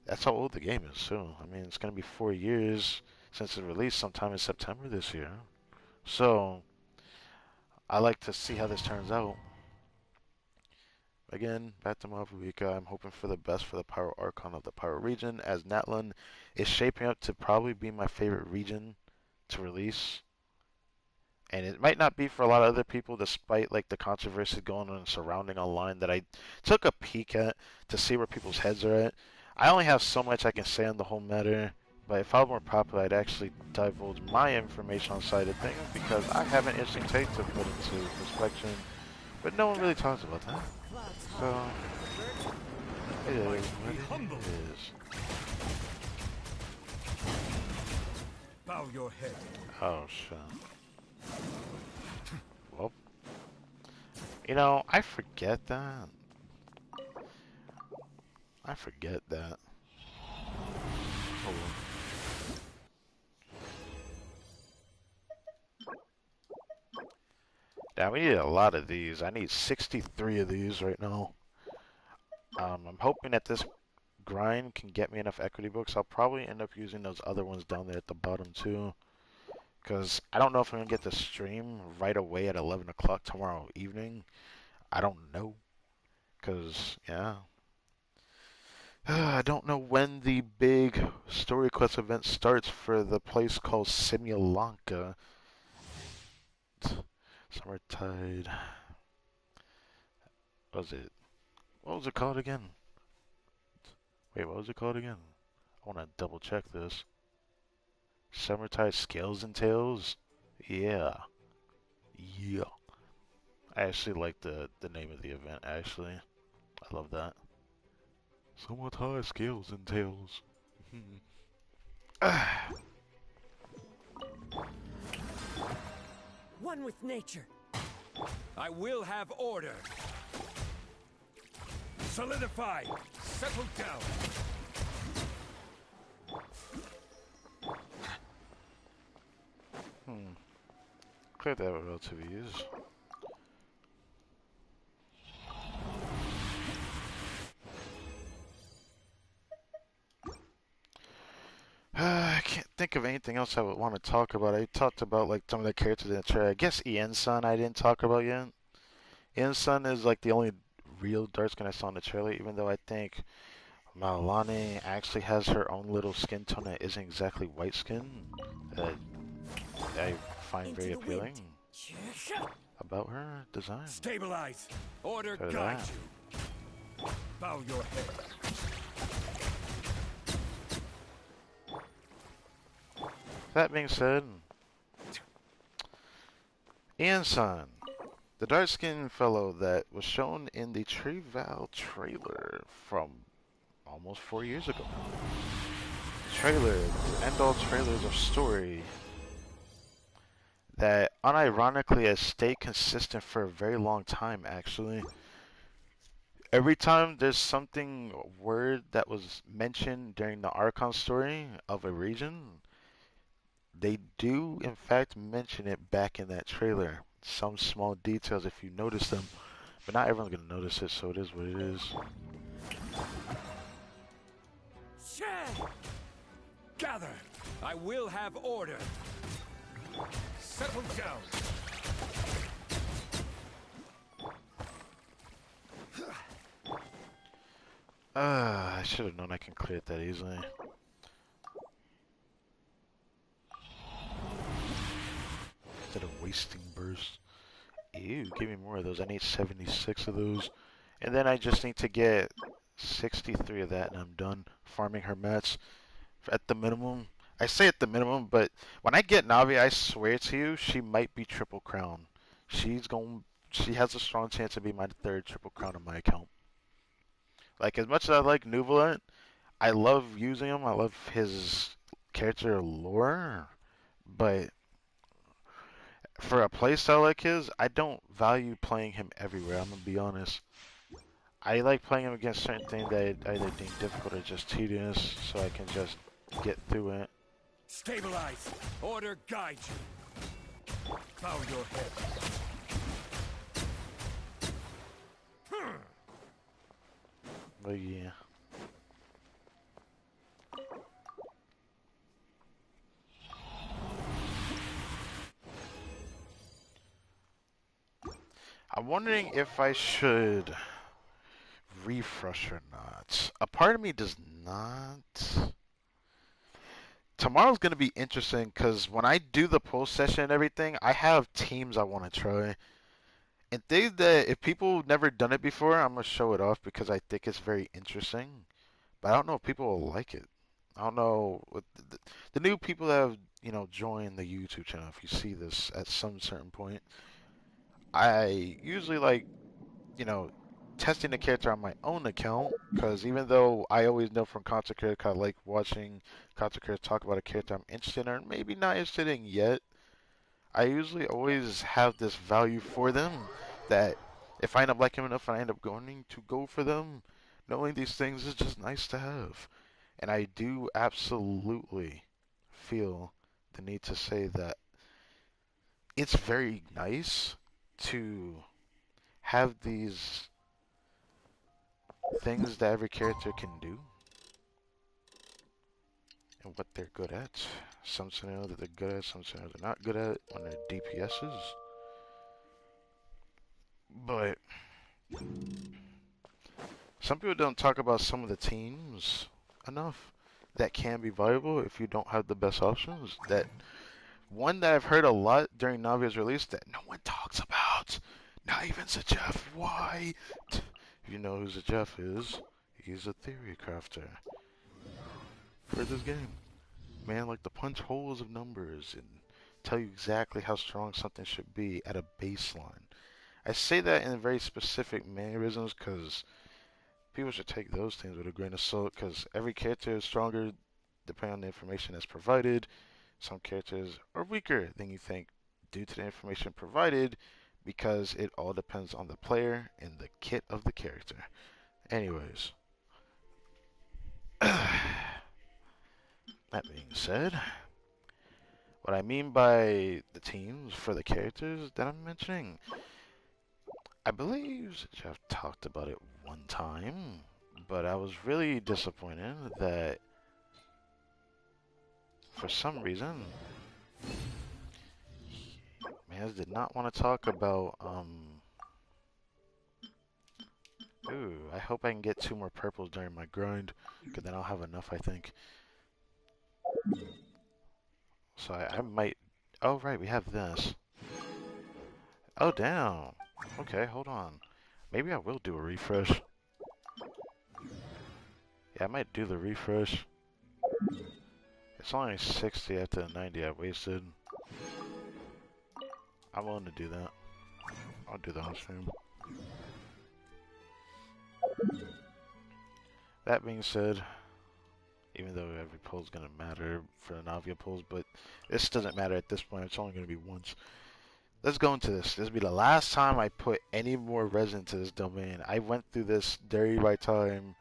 That's how old the game is, too. I mean, it's going to be 4 years since it released sometime in September this year. So, I like to see how this turns out. Again, back to Mavuika. I'm hoping for the best for the Pyro Archon of the Pyro region, as NATLAN is shaping up to probably be my favorite region to release. And it might not be for a lot of other people, despite like the controversy going on surrounding online that I took a peek at to see where people's heads are at. I only have so much I can say on the whole matter, but if I was more popular, I'd actually divulge my information on side of things because I have an interesting take to put into perspective, but no one really talks about that. So it is what it is. Bow your head. Oh shit. Well, you know, I forget that. I forget that. Oh. Damn, we need a lot of these. I need 63 of these right now. I'm hoping that this grind can get me enough equity books. I'll probably end up using those other ones down there at the bottom too. Because I don't know if I'm going to get the stream right away at 11 o'clock tomorrow evening. I don't know. Because, yeah. I don't know when the big story quest event starts for the place called Simulanka. Summertide. What was it? What was it called again? Wait, what was it called again? I want to double check this. Summertide Scales and Tails? Yeah. Yeah. I actually like the name of the event, actually. I love that. Summertide Scales and Tails. One with nature. I will have order. Solidify. Settle down. cleared that with relative ease. I can't think of anything else I would want to talk about. I talked about like some of the characters in the trailer. I guess Ian's son I didn't talk about yet. Ian's son is like the only real dark skin I saw in the trailer, even though I think Malani actually has her own little skin tone that isn't exactly white skin that I find Into very the wind. appealing about her design. Stabilize. Order So guide that. you. Bow your head. That being said, Ian's son, the dark-skinned fellow that was shown in the Treval trailer from almost 4 years ago. The trailer, the end-all trailers of story that unironically has stayed consistent for a very long time, actually. Every time there's something, a word that was mentioned during the Archon story of a region, they do in fact mention it back in that trailer. Some small details if you notice them, but not everyone's gonna notice it, so it is what it is. Gather. I will have order. Settle down. I should have known I can clear it that easily. Instead of wasting burst. Ew, give me more of those. I need 76 of those. And then I just need to get 63 of that and I'm done farming her mats at the minimum. I say at the minimum, but when I get Navi, I swear to you, she might be triple crown. She has a strong chance to be my third triple crown on my account. Like, as much as I like Nuvolet, I love using him. I love his character lore, but for a playstyle like his, I don't value playing him everywhere. I'm gonna be honest. I like playing him against certain things that I either deem difficult or just tedious, so I can just get through it. Stabilize. Order guide you. Bow your head. But yeah. I'm wondering if I should refresh or not. A part of me does not. Tomorrow's going to be interesting because when I do the poll session and everything, I have teams I want to try. And things that, if people have never done it before, I'm going to show it off because I think it's very interesting. But I don't know if people will like it. I don't know. With the new people that have, joined the YouTube channel, if you see this at some certain point, I usually like, you know, testing the character on my own account because even though I always know from content creators, I like watching content creators talk about a character I'm interested in or maybe not interested in yet, I usually always have this value for them that if I end up liking them enough and I end up going to go for them, knowing these things is just nice to have. And I do absolutely feel the need to say that it's very nice to have these things that every character can do and what they're good at. Some scenarios that they're good at, some scenarios they're not good at when they're DPSs. But some people don't talk about some of the teams enough that can be viable if you don't have the best options. That one that I've heard a lot during Navi's release that no one talks about, not even Jeff. Why? If you know who Jeff is, he's a theory crafter for this game. Man, like to punch holes of numbers and tell you exactly how strong something should be at a baseline. I say that in very specific mannerisms because people should take those things with a grain of salt because every character is stronger depending on the information that's provided. Some characters are weaker than you think due to the information provided because it all depends on the player and the kit of the character. Anyways, that being said, What I mean by the teams for the characters that I'm mentioning, I believe Jeff talked about it one time, but I was really disappointed that for some reason, Mans did not want to talk about, ooh, I hope I can get 2 more purples during my grind, because then I'll have enough, I think. So I might, oh right, we have this. Oh damn, okay, hold on. Maybe I will do a refresh. Yeah, I might do the refresh. It's only 60 after the 90 I wasted. I'm willing to do that. I'll do that on stream. That being said, even though every pull is going to matter for the Navia pulls, but this doesn't matter at this point. It's only going to be once. Let's go into this. This will be the last time I put any more resin to this domain. I went through this dirty by time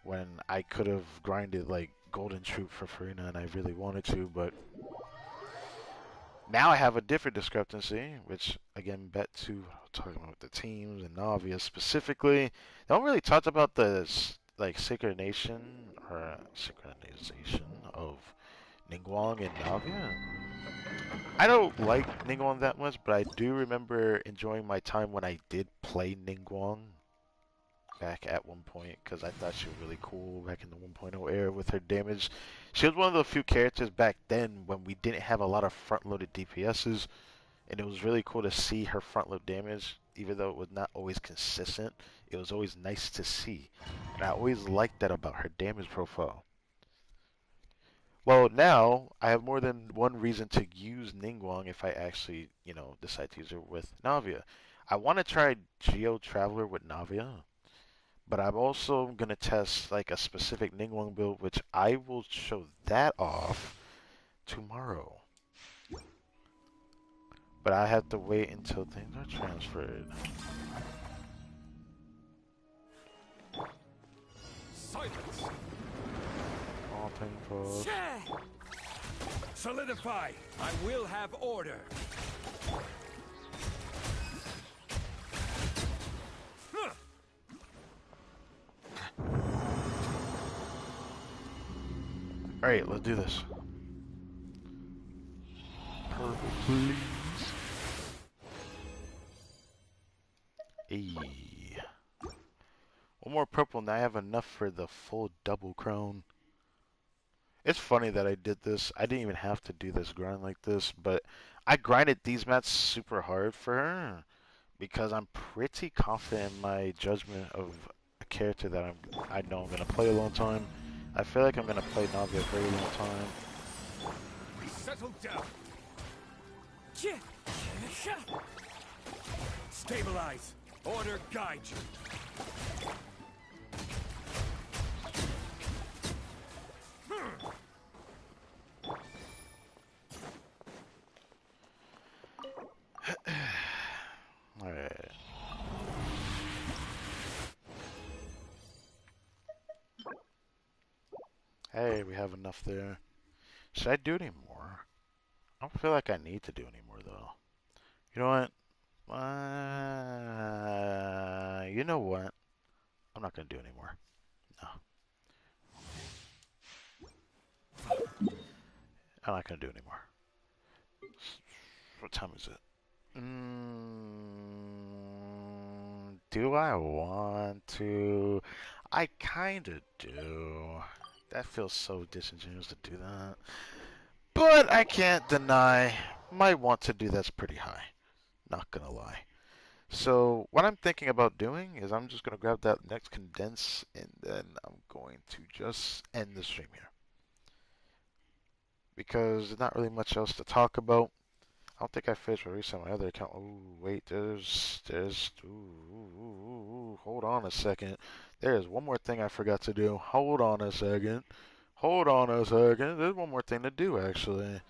when I could have grinded like Golden Troop for Farina and I really wanted to, but now I have a different discrepancy, which again, bet to talking about the teams and Navia specifically. They don't really talk about the like synchronization or synchronization of Ningguang and Navia. I don't like Ningguang that much, but I do remember enjoying my time when I did play Ningguang back at one point because I thought she was really cool back in the 1.0 era with her damage. She was one of the few characters back then when we didn't have a lot of front-loaded DPSs, and it was really cool to see her front-load damage, even though it was not always consistent. It was always nice to see, and I always liked that about her damage profile. Well, now I have more than one reason to use Ningguang if I actually, decide to use her with Navia. I want to try Geo Traveler with Navia, but I'm also going to test like a specific Ningguang build, which I will show that off tomorrow. But I have to wait until things are transferred. Silence! All things for Solidify! I will have order! Alright, let's do this. Purple, please. Hey. One more purple and I have enough for the full double crown. It's funny that I did this. I didn't even have to do this grind like this, but I grinded these mats super hard for her because I'm pretty confident in my judgment of a character that I know I'm gonna play a long time. I feel like I'm gonna play Navi a very long time. Settle down! Stabilize! Order guide you! Alright. Hey, we have enough there. Should I do any more? I don't feel like I need to do any more though. You know what? You know what? I'm not gonna do any more. No. I'm not gonna do any more. What time is it? Do I want to? I kinda do. That feels so disingenuous to do that. But I can't deny my want to do that's pretty high. Not gonna lie. So what I'm thinking about doing is I'm just gonna grab that next condense and then I'm going to just end the stream here. Because there's not really much else to talk about. I don't think I finished my reset my other account. Oh wait, hold on a second. There's one more thing I forgot to do. Hold on a second. Hold on a second. There's one more thing to do actually.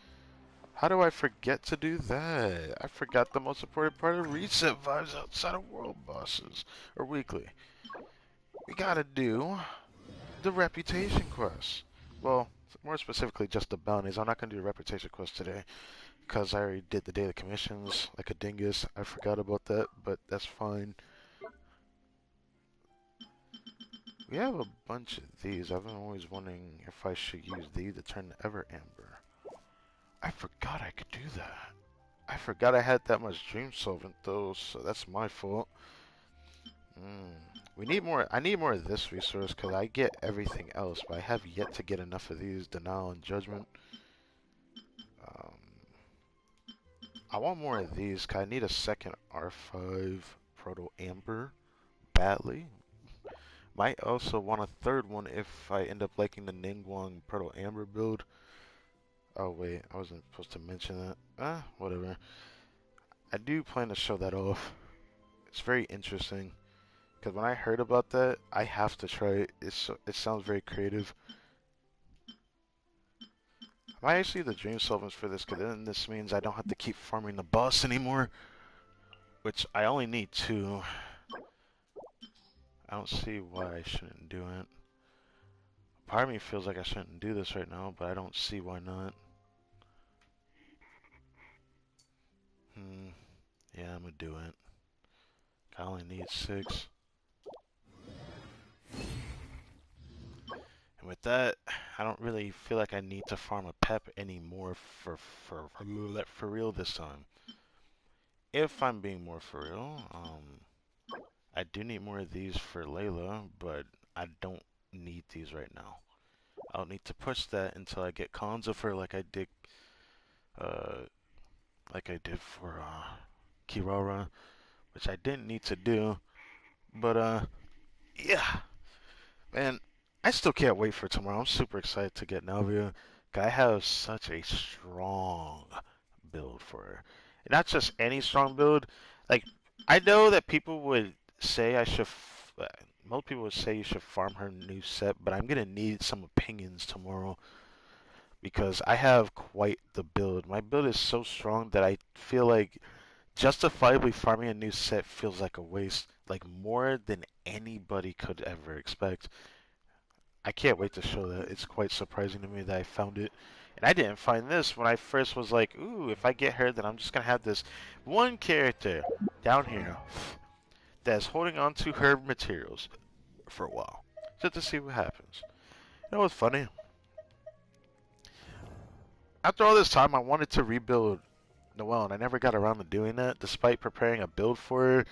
How do I forget to do that? I forgot the most important part of reset vibes outside of world bosses or weekly. We gotta do the reputation quest. Well, More specifically, just the bounties. I'm not going to do a reputation quest today because I already did the daily commissions like a dingus. I forgot about that, but that's fine. We have a bunch of these. I've been always wondering if I should use these to turn the Ever Amber. I forgot I could do that. I forgot I had that much Dream Solvent though, so that's my fault. We need more. I need more of this resource because I get everything else, but I have yet to get enough of these. Denial and Judgment. Um, I want more of these because I need a second R5 Proto Amber badly. Might also want a third one if I end up liking the Ningguang Proto Amber build. Oh wait, I wasn't supposed to mention that. Whatever. I do plan to show that off. It's very interesting. Because when I heard about that, I have to try it. It sounds very creative. I might actually the Dream Solvents for this, because then this means I don't have to keep farming the boss anymore. Which I only need 2. I don't see why I shouldn't do it. Part of me feels like I shouldn't do this right now, but I don't see why not. Yeah, I'm gonna do it. I only need 6. And with that, I don't really feel like I need to farm a pep anymore for real this time. If I'm being more for real, I do need more of these for Layla, but I don't need these right now. I'll need to push that until I get cons of her uh, like I did for Kirara, which I didn't need to do. But yeah, man, I still can't wait for tomorrow. I'm super excited to get Navia. I have such a strong build for her. And not just any strong build. Like, I know that people would say I should. Most people would say you should farm her new set, but I'm gonna need some opinions tomorrow because I have quite the build. My build is so strong that I feel like justifiably farming a new set feels like a waste, like more than anybody could ever expect. I can't wait to show that. It's quite surprising to me that I found it. And I didn't find this when I first was like, ooh, if I get her, then I'm just going to have this one character down here that's holding on to her materials for a while. Just to see what happens. You know what's funny? After all this time, I wanted to rebuild Noelle, and I never got around to doing that, despite preparing a build for her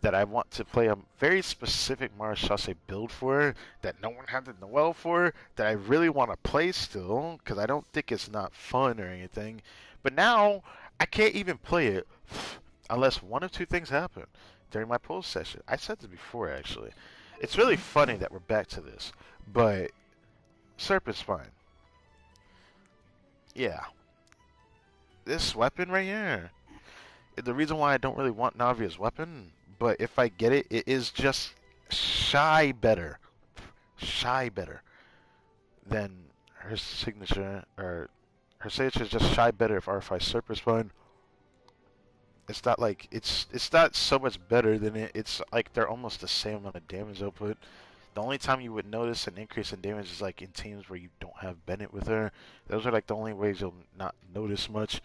that I want to play a very specific Marechaussee build for that no one had the Noelle for that I really want to play still because I don't think it's not fun or anything. But now I can't even play it unless one of 2 things happen during my post session. I said this before actually. It's really funny that we're back to this, but Serpent Spine. Yeah, this weapon right here. The reason why I don't really want Navia's weapon, but if I get it, it is just shy better than her signature, or her signature is just shy better if R5 Serpent Spine. It's not like, it's not so much better than it, it's like they're almost the same amount of damage output. The only time you would notice an increase in damage is like in teams where you don't have Bennett with her. Those are like the only ways you'll not notice much.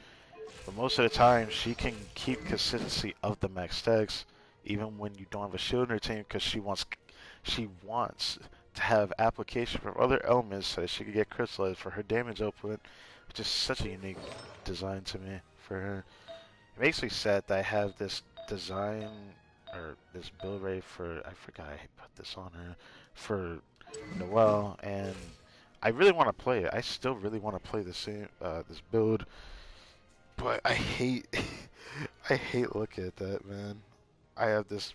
But most of the time, she can keep consistency of the max stacks, even when you don't have a shield in her team, because she wants to have application from other elements so that she can get crystallized for her damage output, which is such a unique design to me for her. It makes me sad that I have this design or this build rate for, I forgot I put this on her, for Noelle, and I really want to play it. I still really want to play this build. But I hate, I hate looking at that, man. I have this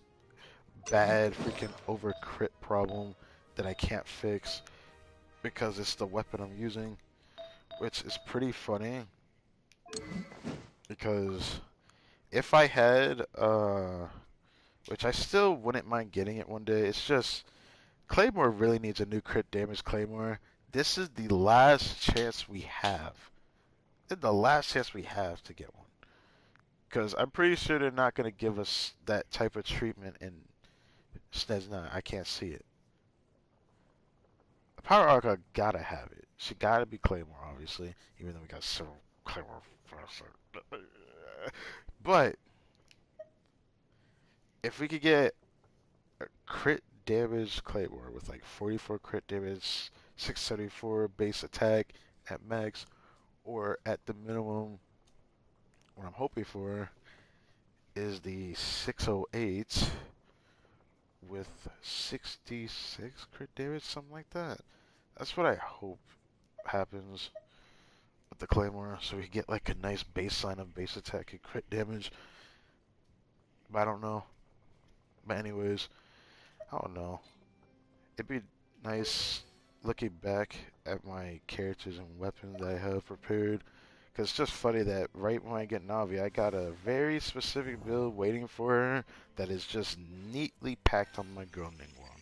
bad freaking over crit problem that I can't fix because it's the weapon I'm using, which is pretty funny because if I had, which I still wouldn't mind getting it one day, it's just Claymore really needs a new crit damage Claymore. This is the last chance we have. This is the last chance we have to get one. Because I'm pretty sure they're not going to give us that type of treatment in SNES 9. I can't see it. Power Arca gotta have it. She gotta be Claymore, obviously, even though we got several Claymore first. But if we could get a crit damage Claymore with like 44 crit damage, 674 base attack at max, or at the minimum, what I'm hoping for is the 608 with 66 crit damage, something like that. That's what I hope happens with the Claymore, so we get like a nice baseline of base attack and crit damage. But I don't know. But anyways, I don't know. It'd be nice looking back at my characters and weapons that I have prepared. Because it's just funny that right when I get Navi, I got a very specific build waiting for her that is just neatly packed on my girl Ningguang.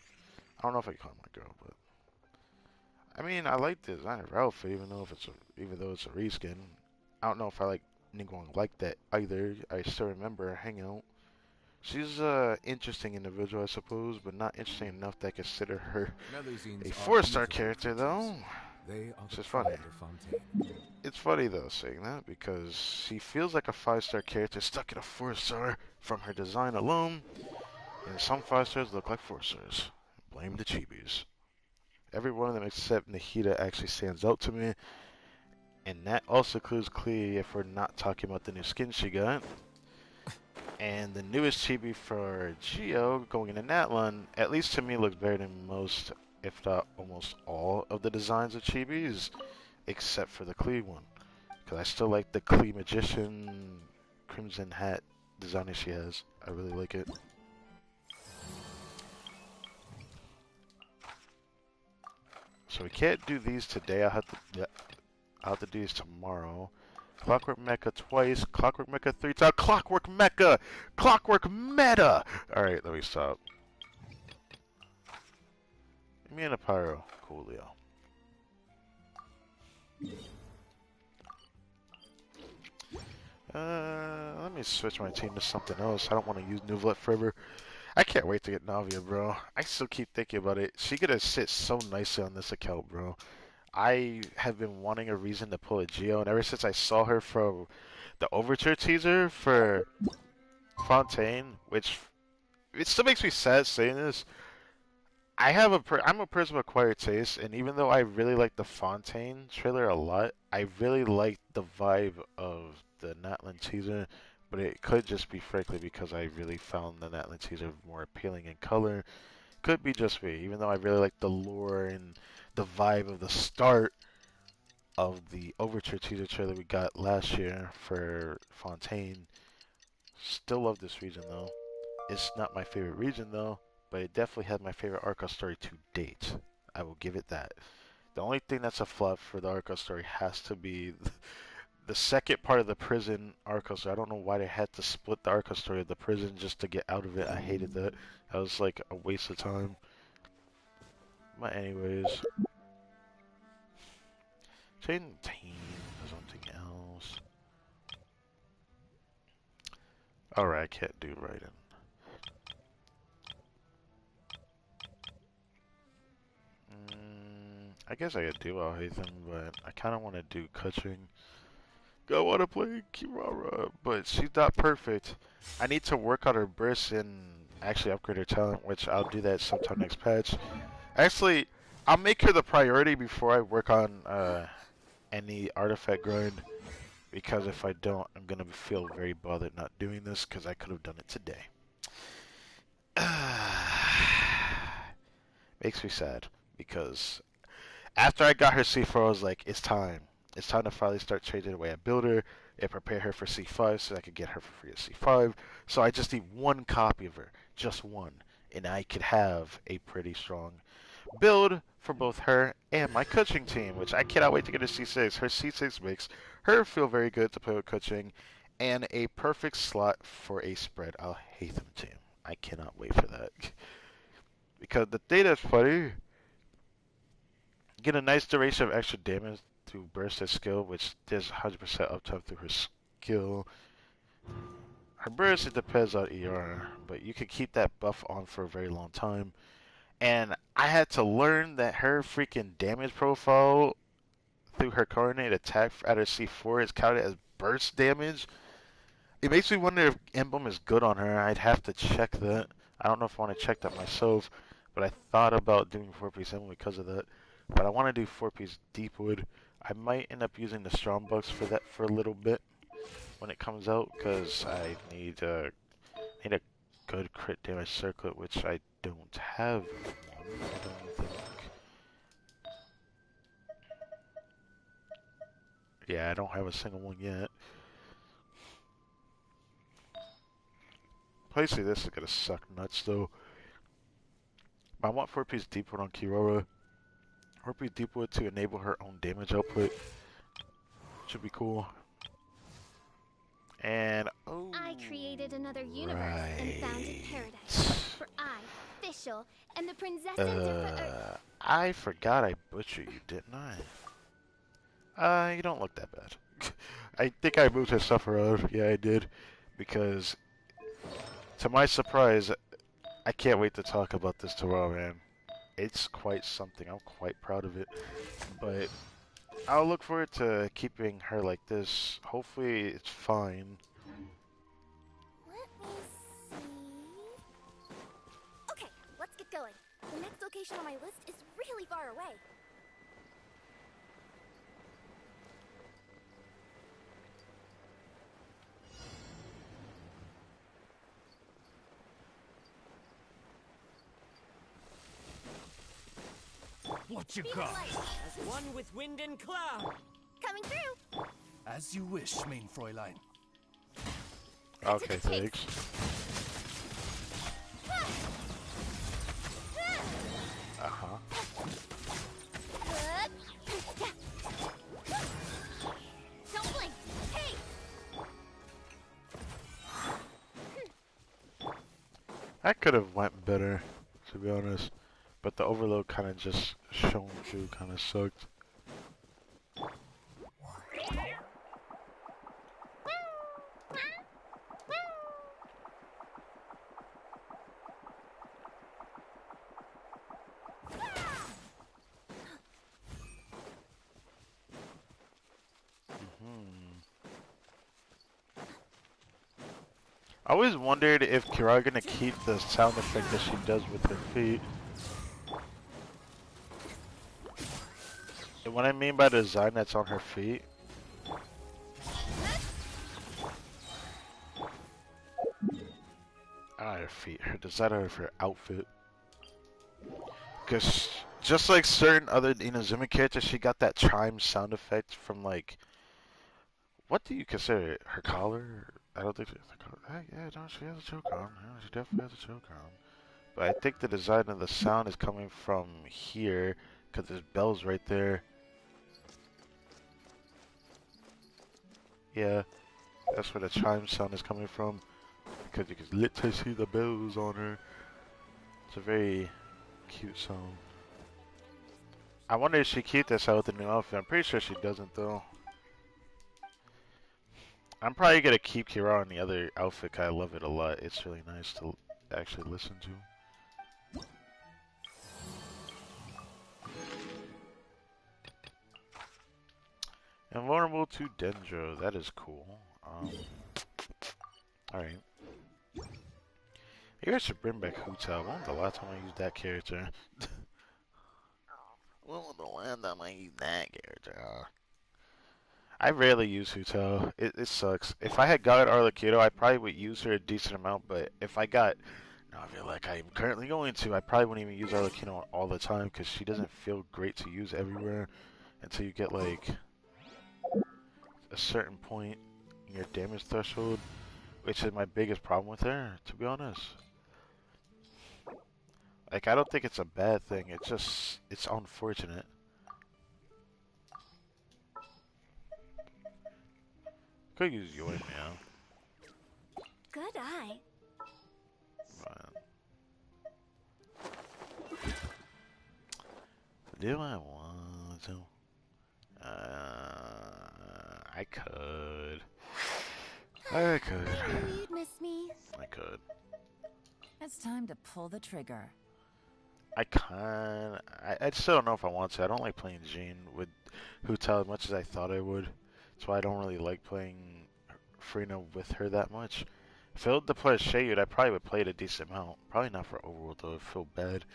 I don't know if I can call her my girl, but I mean, I like the design of her outfit, even though it's a reskin. I don't know if I like Ningguang like that either. I still remember her hangout. She's a interesting individual, I suppose, but not interesting enough that I consider her Melusines a are 4-star beautiful character, creatures. though. They are It's the just funny. pride of Fontaine. It's funny, though, saying that, because she feels like a 5-star character stuck in a 4-star from her design alone, and some 5-stars look like 4-stars. Blame the chibis. Every one of them except Nahida actually stands out to me, and that also includes Klee if we're not talking about the new skin she got. And the newest chibi for Geo going into NATLAN, at least to me, looks better than most, if not almost all, of the designs of chibis, except for the Klee one. Because I still like the Klee Magician Crimson Hat design that she has. I really like it. So we can't do these today. I'll have to do these tomorrow. Clockwork Mecha twice, Clockwork Mecha 3 times, Clockwork Mecha! Clockwork Meta! Alright, let me stop. Me and a Pyro. Coolio. Let me switch my team to something else. I don't want to use Nuvlet forever. I can't wait to get Navia, bro. I still keep thinking about it. She gonna sit so nicely on this account, bro. I have been wanting a reason to pull a Geo, and ever since I saw her from the Overture teaser for Fontaine, which it still makes me sad saying this. I'm a person with acquired taste, and even though I really like the Fontaine trailer a lot, I really like the vibe of the NATLAN teaser. But it could just be frankly because I really found the NATLAN teaser more appealing in color. Could be just me, even though I really like the lore and the vibe of the start of the Overture teaser trailer we got last year for Fontaine. Still love this region though. It's not my favorite region though, but it definitely had my favorite Arca story to date. I will give it that. The only thing that's a flop for the Arca story has to be the second part of the prison Arca story. I don't know why they had to split the Arca story of the prison just to get out of it. I hated that. That was like a waste of time. But anyways, changing team or something else. Alright, I can't do right in. I guess I could do Alhaitham, but I kind of want to do Kuching. I want to play Kirara, but she's not perfect. I need to work on her burst and actually upgrade her talent, which I'll do that sometime next patch. Actually, I'll make her the priority before I work on any artifact grind, because if I don't, I'm going to feel very bothered not doing this, because I could have done it today. Makes me sad, because after I got her C4, I was like, it's time. It's time to finally start changing the way I build her and prepare her for C5 so I could get her for free at C5. So I just need one copy of her, just one, and I could have a pretty strong build for both her and my coaching team, which I cannot wait to get her C6. Her C6 makes her feel very good to play with coaching, and a perfect slot for a spread Alhaitham team. I cannot wait for that. Because the thing that's funny, get a nice duration of extra damage to burst her skill, which does 100% uptime through her skill. Her burst, it depends on ER, but you can keep that buff on for a very long time. And I had to learn that her freaking damage profile through her coordinate attack out of C4 is counted as burst damage. It makes me wonder if Emblem is good on her. I'd have to check that. I don't know if I want to check that myself, but I thought about doing 4-piece Emblem because of that. But I want to do 4-piece Deepwood. I might end up using the Strong Bucks for that for a little bit when it comes out, because I need a good crit damage circlet, which I don't have one, I don't think. Yeah, I don't have a single one yet. Obviously, this is gonna suck nuts though. But I want 4-piece Deepwood on Kirora. 4-piece Deepwood to enable her own damage output. Should be cool. And oh, I created another universe and right. founded paradise. For I, Fischl, and the princess I forgot I butchered you, didn't I? You don't look that bad. I think I moved his stuff around. Yeah, I did. Because, to my surprise, I can't wait to talk about this tomorrow, man. It's quite something. I'm quite proud of it. But I'll look forward to keeping her like this. Hopefully it's fine. Let me see. Okay, let's get going. The next location on my list is really far away. What you Be got? polite. As one with wind and cloud. Coming through. As you wish, mein Fräulein. Okay, thanks. Uh-huh. Don't blink. Hey! That could have went better, to be honest. But the overload kind of just shown through kind of sucked. I always wondered if Kira gonna keep the sound effect that she does with her feet. And what I mean by the design that's on her feet. Not her feet, her design of her outfit. Cause just like certain other Inazuma characters, she got that chime sound effect from like, what do you consider it? Her collar? I don't think it's a collar. Yeah, no, she has a choke on. Yeah, she definitely has a choke on. But I think the design of the sound is coming from here, because there's bells right there. Yeah, that's where the chime sound is coming from, because you can literally see the bells on her. It's a very cute sound. I wonder if she keep this out with the new outfit. I'm pretty sure she doesn't though. I'm probably gonna keep Kira in the other outfit 'cause I love it a lot. It's really nice to actually listen to. Invulnerable to Dendro. That is cool. Alright. Maybe I should bring back Huta. When was the last time I used that character? When was the last time I used that character? I rarely use Huta. It sucks. If I had got Arlecchino, I probably would use her a decent amount, but if I got... Now I feel like I'm currently going to. I probably wouldn't even use Arlecchino all the time, because she doesn't feel great to use everywhere until you get, like, a certain point in your damage threshold, which is my biggest problem with her, to be honest. Like, I don't think it's a bad thing. It's just, it's unfortunate. Could use Yoy, man. Good eye. Do I want to? I could. I could. You'd miss me. I could. It's time to pull the trigger. I still don't know if I want to. I don't like playing Jean with Hutel as much as I thought I would. That's why I don't really like playing Frina with her that much. If I had to play Shayud, I probably would play it a decent amount. Probably not for Overworld though. I feel bad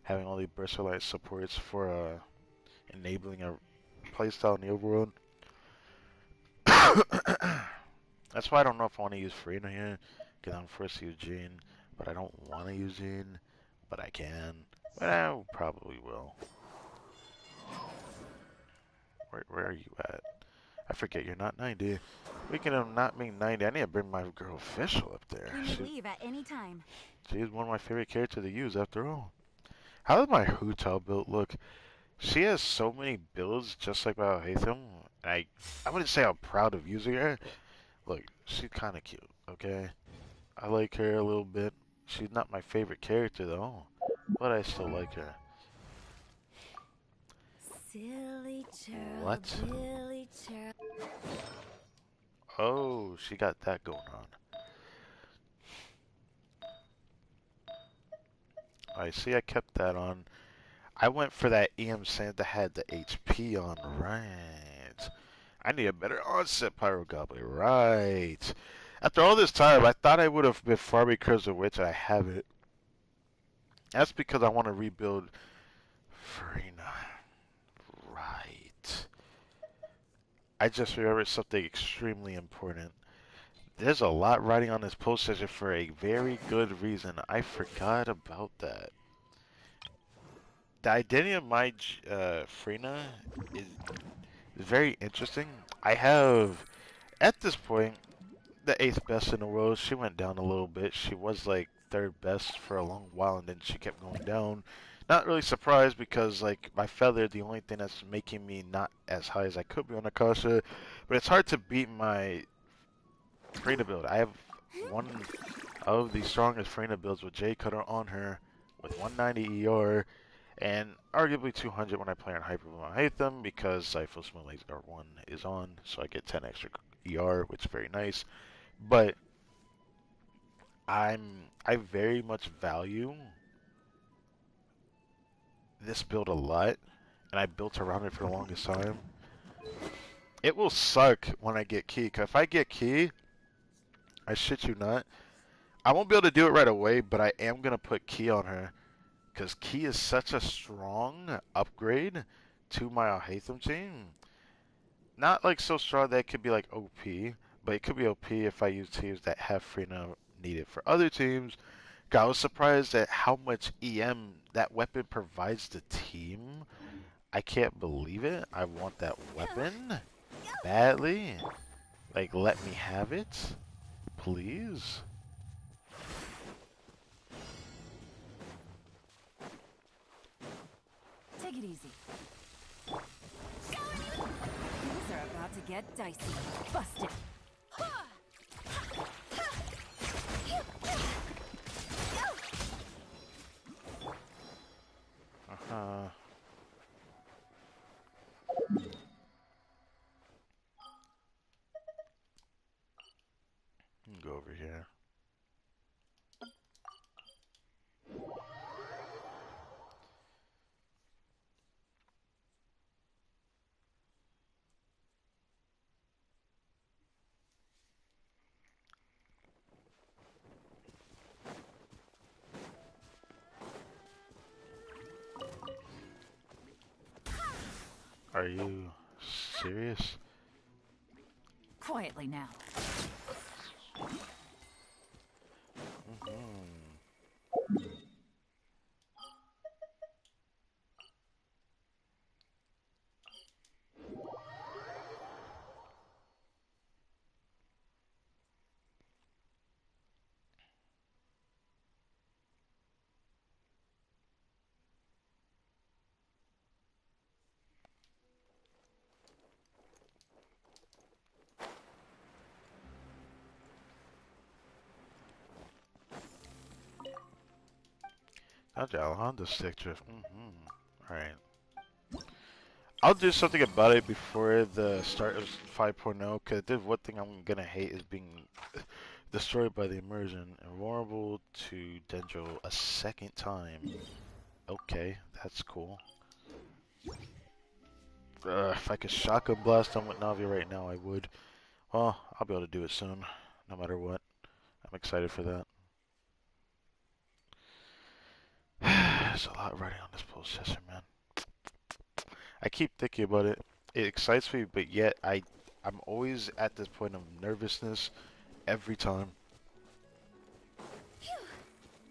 having all the Burst supports for enabling a playstyle in the Overworld. That's why I don't know if I want to use Frina here, because I'm forced to use Jean, but I don't want to use Jean, but I can. But I probably will. Where are you at? I forget you're not 90. Speaking of not being 90, I need to bring my girl Official up there. We may leave at any time. She's one of my favorite characters to use after all. How does my Hutel build look? She has so many builds just like my Hatham. I wouldn't say I'm proud of using her. Look, she's kind of cute, okay? I like her a little bit. She's not my favorite character though, but I still like her. Silly churl, What? Billy churl. Oh, she got that going on. I see I kept that on. I went for that EM Sand that had the HP on, right. I need a better onset Pyro Goblin, right. After all this time, I thought I would have been Farming Curse of Witch, and I haven't. That's because I want to rebuild Farina. Right. I just remembered something extremely important. There's a lot riding on this post session for a very good reason. I forgot about that. The identity of my Frina is very interesting. I have, at this point, the 8th best in the world. She went down a little bit. She was like 3rd best for a long while, and then she kept going down. Not really surprised because like my feather, the only thing that's making me not as high as I could be on Akasha, but it's hard to beat my Frina build. I have one of the strongest Frina builds with J Cutter on her with 190 ER and arguably 200 when I play on Hyper I hate them because Zyphos Malays R1 is on, so I get 10 extra ER, which is very nice. But I very much value this build a lot, and I built around it for the longest time. It will suck when I get Key, because if I get Key, I shit you not, I won't be able to do it right away, but I am going to put Key on her, because Key is such a strong upgrade to my Alhaitham team. Not like so strong that it could be like OP, but it could be OP if I use teams that have Frina needed for other teams. I was surprised at how much EM that weapon provides the team. I can't believe it. I want that weapon badly. Like, let me have it, please. Take it easy. Things are about to get dicey. Bust it. Uh-huh. Go over here. Are you serious? Quietly now. Not the Alejandro stick drift. Alright. I'll do something about it before the start of 5.0, because there's one thing I'm gonna hate is being destroyed by the immersion and vulnerable to Dendro a second time. Okay, that's cool. If I could shotgun blast them with Navi right now, I would. Well, I'll be able to do it soon, no matter what. I'm excited for that. There's a lot riding on this pole session, man. I keep thinking about it. It excites me, but yet I'm always at this point of nervousness every time.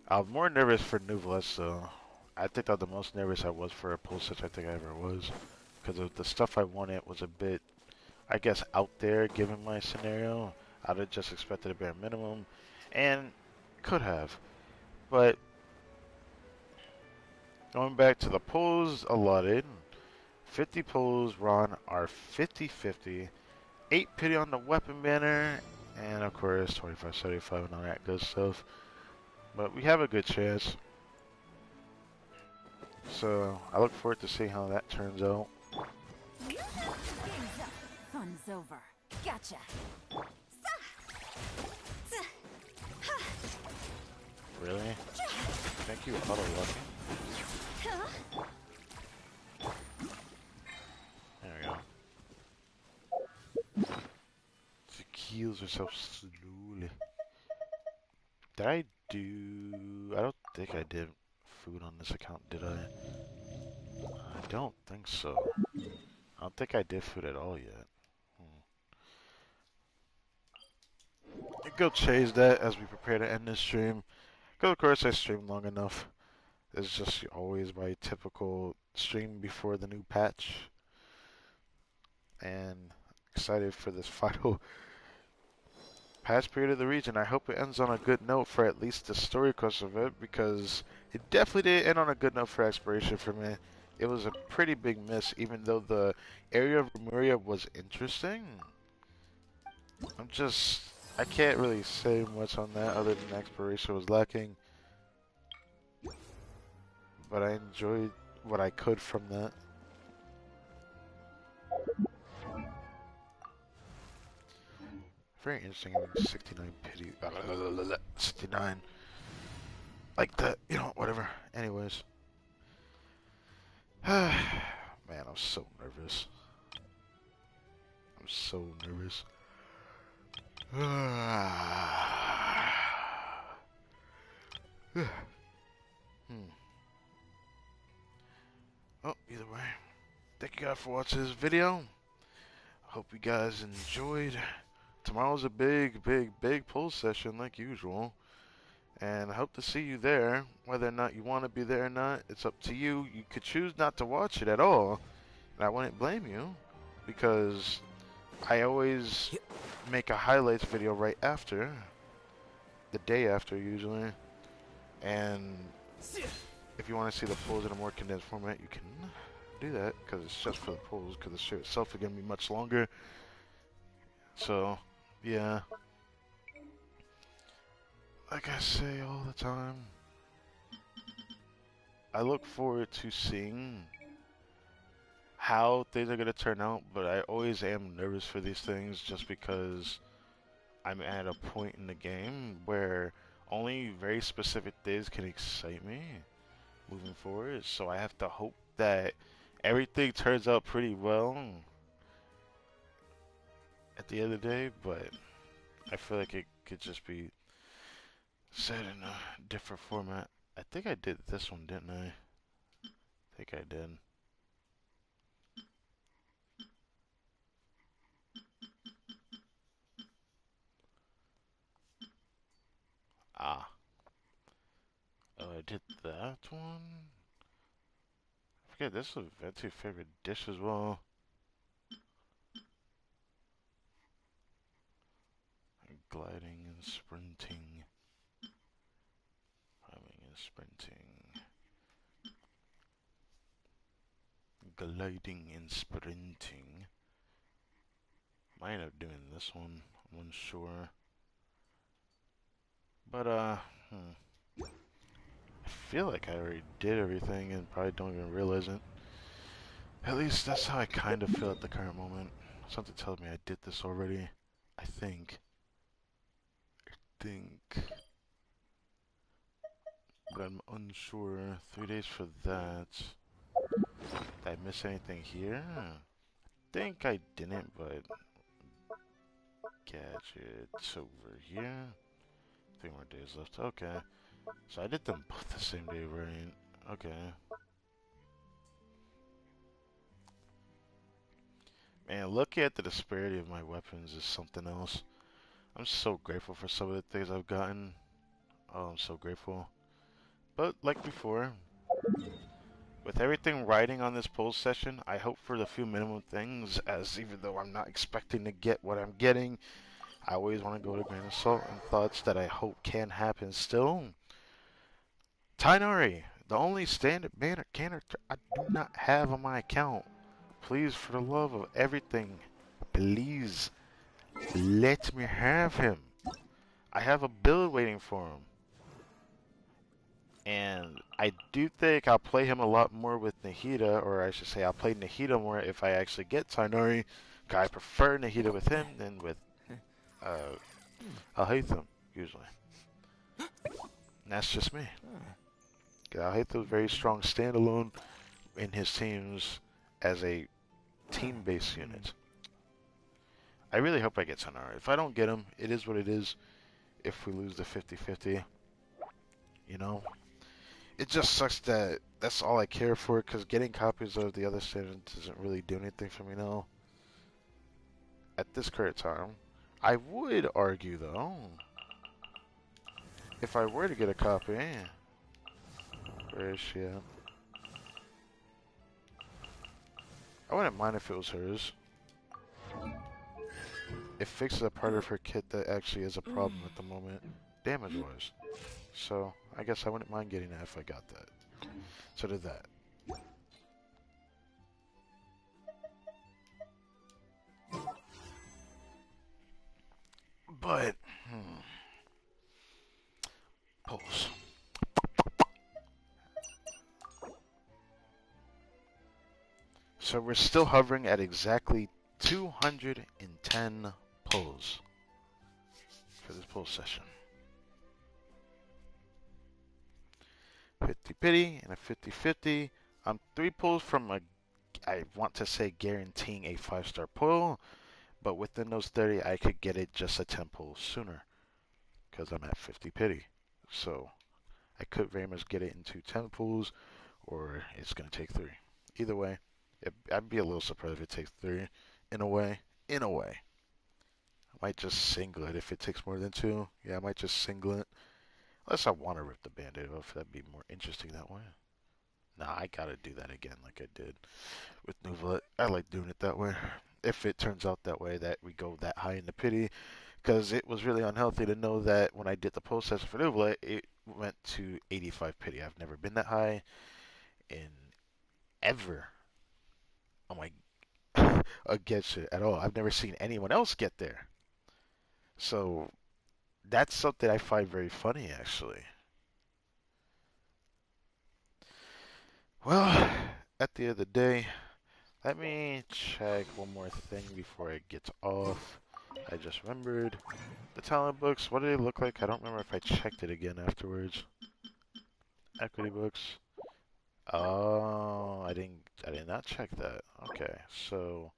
I'm more nervous for Nouvelles, though. I think that the most nervous I was for a pole session I think I ever was. Because of the stuff I wanted was a bit, I guess, out there given my scenario. I'd have just expected a bare minimum, and could have. But going back to the pulls allotted, 50 pulls run are 50-50, 8 pity on the weapon banner, and of course 25-75 and all that good stuff. But we have a good chance. So I look forward to seeing how that turns out. Game's up. Fun's over. Gotcha. Really? Thank you, auto lucky. There we go. She heals herself slowly. Did I do... I don't think I did food on this account, did I? I don't think so. I don't think I did food at all yet. Go chase that as we prepare to end this stream. Because of course I streamed long enough. It's just always my typical stream before the new patch. And excited for this final patch period of the region. I hope it ends on a good note for at least the story course of it, because it definitely didn't end on a good note for exploration for me. It was a pretty big miss, even though the area of Remuria was interesting. I can't really say much on that other than exploration was lacking. But I enjoyed what I could from that. Very interesting, having 69 pity. 69. Like that, you know, whatever. Anyways. Man, I'm so nervous. I'm so nervous. Oh, either way. Thank you guys for watching this video. Hope you guys enjoyed. Tomorrow's a big poll session like usual. And I hope to see you there. Whether or not you want to be there or not, it's up to you. You could choose not to watch it at all. And I wouldn't blame you. Because I always make a highlights video right after. The day after, usually. And if you want to see the polls in a more condensed format, you can do that. Because it's just for the polls. Because the show itself is going to be much longer. So, yeah. Like I say all the time, I look forward to seeing how things are going to turn out, but I always am nervous for these things just because I'm at a point in the game where only very specific things can excite me moving forward, so I have to hope that everything turns out pretty well at the end of the day, but I feel like it could just be said in a different format. I think I did this one, didn't I? I think I did. Ah. Oh, I did that one? I forget, this was Ventu's favorite dish as well. Gliding and sprinting. Climbing and sprinting. Gliding and sprinting. Might end up doing this one. I'm unsure. But, I feel like I already did everything and probably don't even realize it. At least that's how I kind of feel at the current moment. Something tells me I did this already. I think. but I'm unsure. 3 days for that. Did I miss anything here? Think I didn't, but gadgets over here. 3 more days left. Okay. So I did them both the same day, right? Okay. Man, looking at the disparity of my weapons is something else. I'm so grateful for some of the things I've gotten. Oh, I'm so grateful. But like before, with everything riding on this poll session, I hope for the few minimum things, as even though I'm not expecting to get what I'm getting, I always want to go with a grain of salt and thoughts that I hope can happen still. Tainari, the only standard banner character I do not have on my account. Please, for the love of everything, please let me have him. I have a build waiting for him. And I do think I'll play him a lot more with Nahida, or I should say I'll play Nahida more if I actually get Tainari. I prefer Nahida with him than with Alhaitham, usually. And that's just me. Alhaitham's very strong standalone in his teams as a team-based unit. I really hope I get Tainari. If I don't get him, it is what it is. If we lose the 50-50, you know? It just sucks that that's all I care for, because getting copies of the other standards doesn't really do anything for me now. At this current time, I would argue, though, if I were to get a copy, where is she at? I wouldn't mind if it was hers. It fixes a part of her kit that actually is a problem at the moment, damage-wise. So, I guess I wouldn't mind getting that if I got that. So did that. But, pulse. So we're still hovering at exactly 210 pulls for this pull session. 50 pity and a 50-50. I'm 3 pulls from I want to say guaranteeing a 5-star pull, but within those 30 I could get it just a 10 pulls sooner because I'm at 50 pity. So I could very much get it into 10 pulls, or it's going to take 3. Either way, I'd be a little surprised if it takes 3. In a way. I might just single it if it takes more than 2. Yeah, I might just single it. Unless I want to rip the band-aid off, that'd be more interesting that way. Nah, I gotta do that again like I did with Nouvelet. I like doing it that way. If it turns out that way, that we go that high in the pity. Because it was really unhealthy to know that when I did the post session for Nouvelet, it went to 85 pity. I've never been that high in ever. Oh my, against it at all. I've never seen anyone else get there. So that's something I find very funny, actually. Well, at the end of the day, let me check one more thing before I get off. I just remembered the talent books. What do they look like? I don't remember if I checked it again afterwards. Equity books. Oh, I did not check that. Okay, so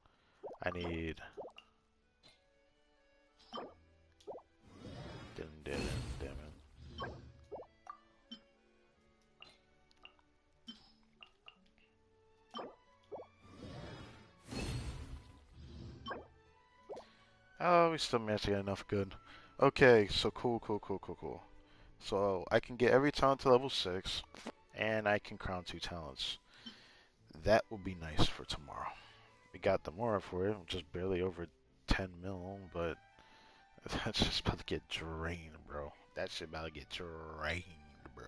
I need. Damn it. Oh, we still managed to get enough good. Okay, so cool. So I can get every talent to level 6, and I can crown 2 talents. That will be nice for tomorrow. We got the Mora for it, just barely over 10 mil, but that's just about to get drained, bro. That shit about to get drained, bro.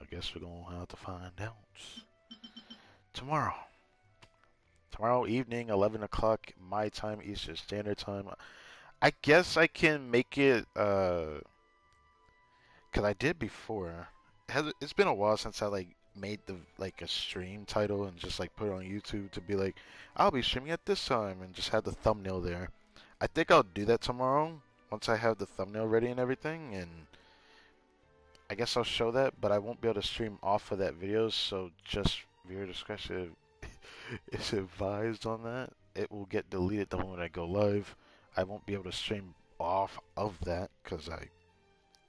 I guess we're gonna have to find out tomorrow. Tomorrow evening, 11 o'clock my time, Eastern Standard Time. I guess I can make it, because I did before. It's been a while since I, like, made a stream title and just, like, put it on YouTube to be like, I'll be streaming at this time, and just have the thumbnail there. I think I'll do that tomorrow once I have the thumbnail ready and everything, and I guess I'll show that, but I won't be able to stream off of that video, so just viewer discretion is advised on that. It will get deleted the moment I go live. I won't be able to stream off of that because I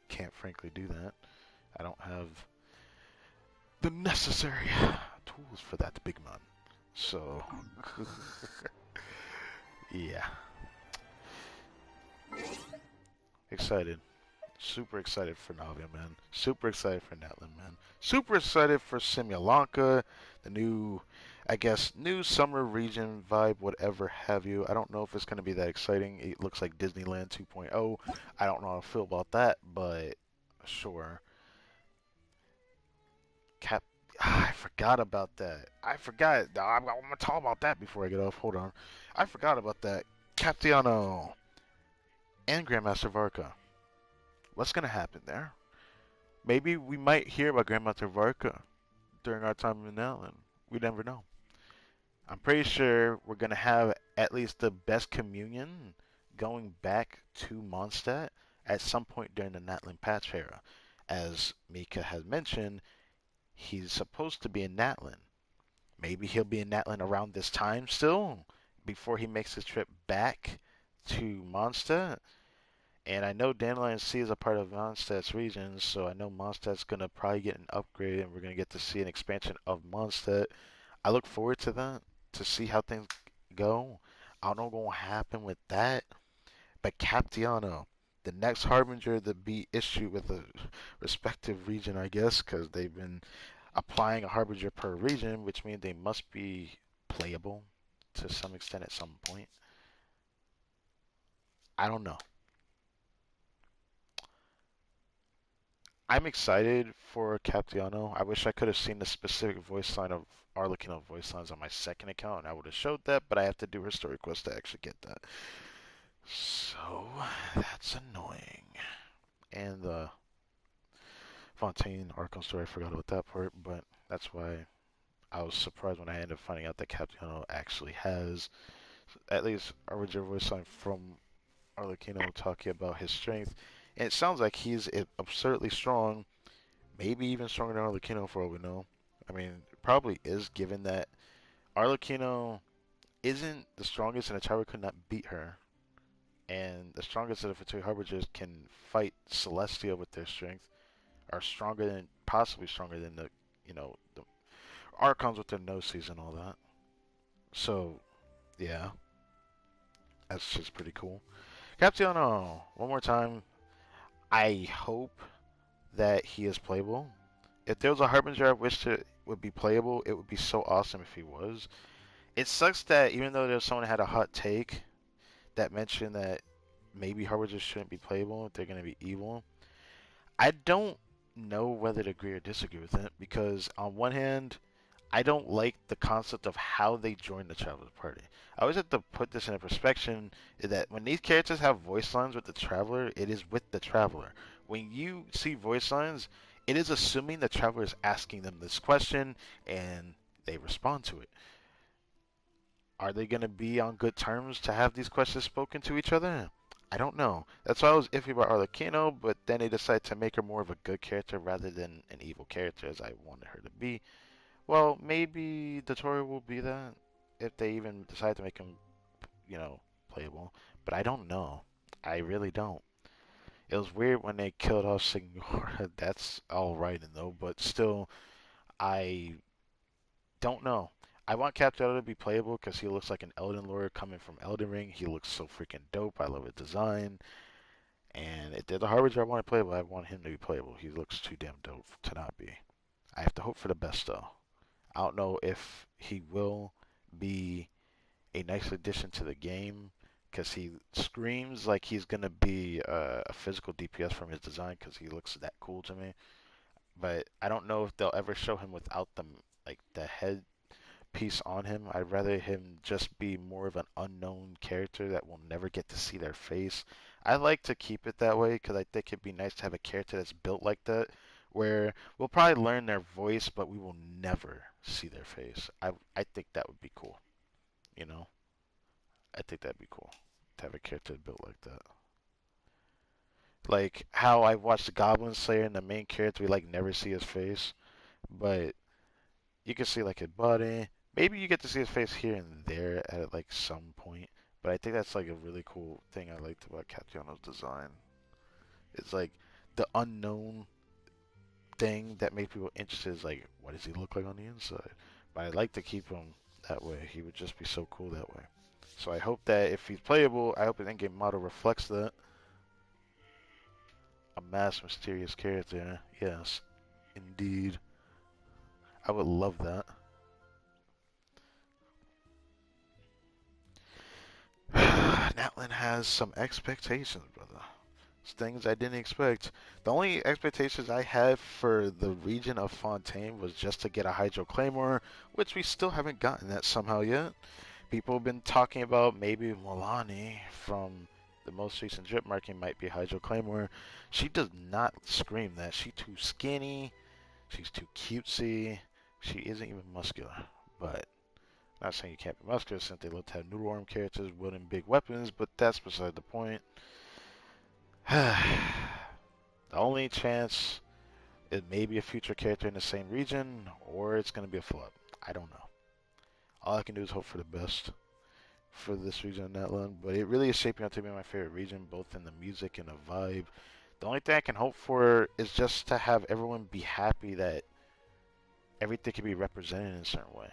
can't frankly do that. I don't have the necessary tools for that, big man. So, yeah. Excited. Super excited for Navia, man. Super excited for NATLAN, man. Super excited for Simulanka, the new, I guess, new summer region vibe, whatever have you. I don't know if it's going to be that exciting. It looks like Disneyland 2.0. I don't know how I feel about that, but sure. Cap. I forgot about that. I forgot. I'm going to talk about that before I get off. Hold on. I forgot about that. Captiano and Grandmaster Varka. What's going to happen there? Maybe we might hear about Grandmaster Varka during our time in NATLAN. We never know. I'm pretty sure we're going to have at least the best communion going back to Mondstadt at some point during the NATLAN patch era. As Mika has mentioned, he's supposed to be in NATLAN. Maybe he'll be in NATLAN around this time still, before he makes his trip back to Mondstadt. And I know Dandelion Sea is a part of Mondstadt's region, so I know Mondstadt's going to probably get an upgrade, and we're going to get to see an expansion of Mondstadt. I look forward to that, to see how things go. I don't know what's going to happen with that, but Captiano, the next Harbinger to be issued with a respective region, I guess, because they've been applying a Harbinger per region, which means they must be playable to some extent at some point. I don't know. I'm excited for Captiano. I wish I could have seen the specific voice line of Arlecchino voice lines on my second account, and I would have showed that, but I have to do her story quest to actually get that. So, that's annoying. And the Fontaine Arkham story, I forgot about that part, but that's why I was surprised when I ended up finding out that Captiano actually has at least a original voice line from Arlecchino talking about his strength. And it sounds like he's absurdly strong, maybe even stronger than Arlecchino for all we know. I mean, it probably is, given that Arlecchino isn't the strongest and the Tower could not beat her. And the strongest of the Fatui Harbingers can fight Celestia with their strength, are stronger than, possibly stronger than the Archons with their Gnosis and all that. So, yeah, that's just pretty cool. Captiano, one more time. I hope that he is playable. If there was a Harbinger I wished it would be playable, it would be so awesome if he was. It sucks that even though there's someone that had a hot take that mentioned that maybe Harbingers shouldn't be playable if they're going to be evil, I don't know whether to agree or disagree with it, because on one hand, I don't like the concept of how they join the Traveler's Party. I always have to put this in a perspective that when these characters have voice lines with the Traveler, it is with the Traveler. When you see voice lines, it is assuming the Traveler is asking them this question and they respond to it. Are they going to be on good terms to have these questions spoken to each other? I don't know. That's why I was iffy about Arlecchino, but then they decided to make her more of a good character rather than an evil character as I wanted her to be. Well, maybe the Tory will be that if they even decide to make him, playable. But I don't know. I really don't. It was weird when they killed off Signora. That's all right and though, but still, I don't know. I want Captain to be playable because he looks like an Elden Lord coming from Elden Ring. He looks so freaking dope. I love his design. And if they're the Harbinger I want to playable, I want him to be playable. He looks too damn dope to not be. I have to hope for the best though. I don't know if he will be a nice addition to the game because he screams like he's gonna be a physical DPS from his design because he looks that cool to me. But I don't know if they'll ever show him without the head piece on him. I'd rather him just be more of an unknown character that we'll never get to see their face. I like to keep it that way because I think it'd be nice to have a character that's built like that, where we'll probably learn their voice, but we will never see their face. I think that would be cool. You know, I think that'd be cool to have a character built like that. Like how I watched the Goblin Slayer and the main character, we like never see his face, but you can see like his body. Maybe you get to see his face here and there at like some point, but I think that's like a really cool thing I liked about Capiano's design. It's like the unknown thing that made people interested is like, what does he look like on the inside? But I'd like to keep him that way. He would just be so cool that way. So I hope that if he's playable, I hope his in-game model reflects that. A mass mysterious character, yes, indeed. I would love that. NATLAN has some expectations, brother. It's things I didn't expect. The only expectations I had for the region of Fontaine was just to get a Hydro Claymore, which we still haven't gotten that somehow yet. People have been talking about maybe Milani from the most recent drip marking might be Hydro Claymore. She does not scream that. She's too skinny. She's too cutesy. She isn't even muscular. But not saying you can't be muscular since they love to have noodle arm characters wielding big weapons, but that's beside the point. The only chance is maybe a future character in the same region, or it's going to be a flub. I don't know. All I can do is hope for the best for this region of NATLAN, but it really is shaping up to be my favorite region, both in the music and the vibe. The only thing I can hope for is just to have everyone be happy that everything can be represented in a certain way.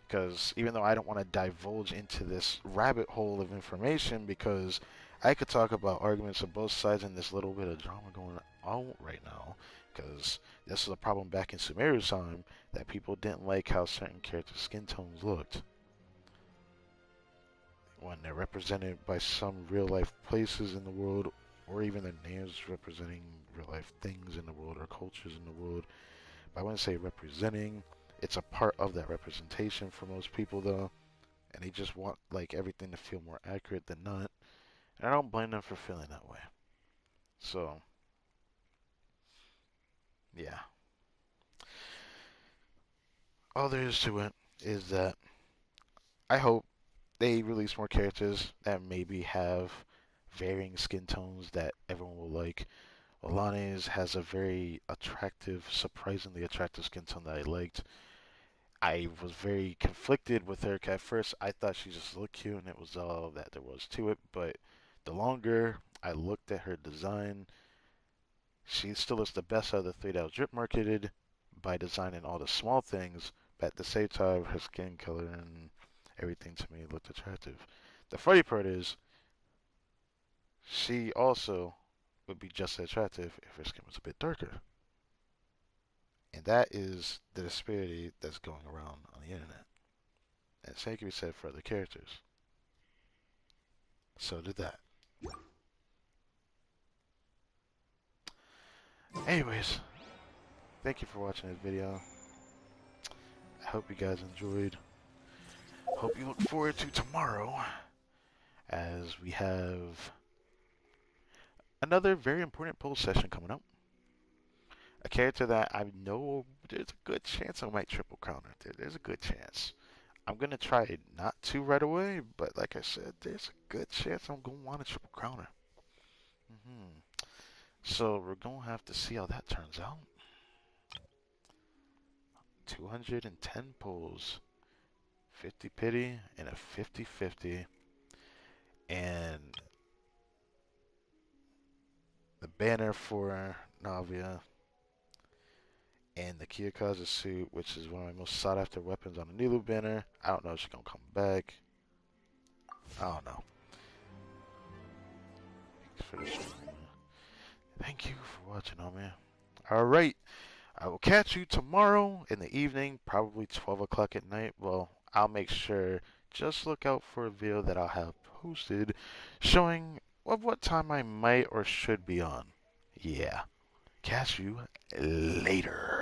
Because even though I don't want to divulge into this rabbit hole of information, because I could talk about arguments of both sides and this little bit of drama going on right now, because this is a problem back in Sumeru's time, that people didn't like how certain characters' skin tones looked when they're represented by some real life places in the world, or even their names representing real life things in the world or cultures in the world. But I wouldn't say representing. It's a part of that representation for most people, though, and they just want like everything to feel more accurate than not. And I don't blame them for feeling that way. So, yeah. All there is to it is that I hope they release more characters that maybe have varying skin tones that everyone will like. Alani's has a very attractive, surprisingly attractive skin tone that I liked. I was very conflicted with her. 'Cause at first, I thought she just looked cute, and it was all that there was to it. But the longer I looked at her design, she still is the best out of the three that was drip marketed by designing all the small things. But at the same time, her skin color and everything to me looked attractive. The funny part is, she also would be just as attractive if her skin was a bit darker. And that is the disparity that's going around on the internet. And same can be said for other characters. So did that. Anyways, thank you for watching this video. I hope you guys enjoyed. Hope you look forward to tomorrow, as we have another very important poll session coming up. A character that I know there's a good chance I might triple crown her. There's a good chance. I'm going to try not to right away, but like I said, there's a good chance I'm going to want to triple crown her. So we're going to have to see how that turns out. 210 polls, 50 pity, and a 50-50. And the banner for Navia, and the Kiyakaza suit, which is one of my most sought after weapons on the Nilu banner. I don't know if she's going to come back. I don't know. Thank you for watching, oh man. Alright, I will catch you tomorrow in the evening, probably 12 o'clock at night. Well, I'll make sure, just look out for a video that I'll have posted showing of what time I might or should be on. Yeah. Catch you later.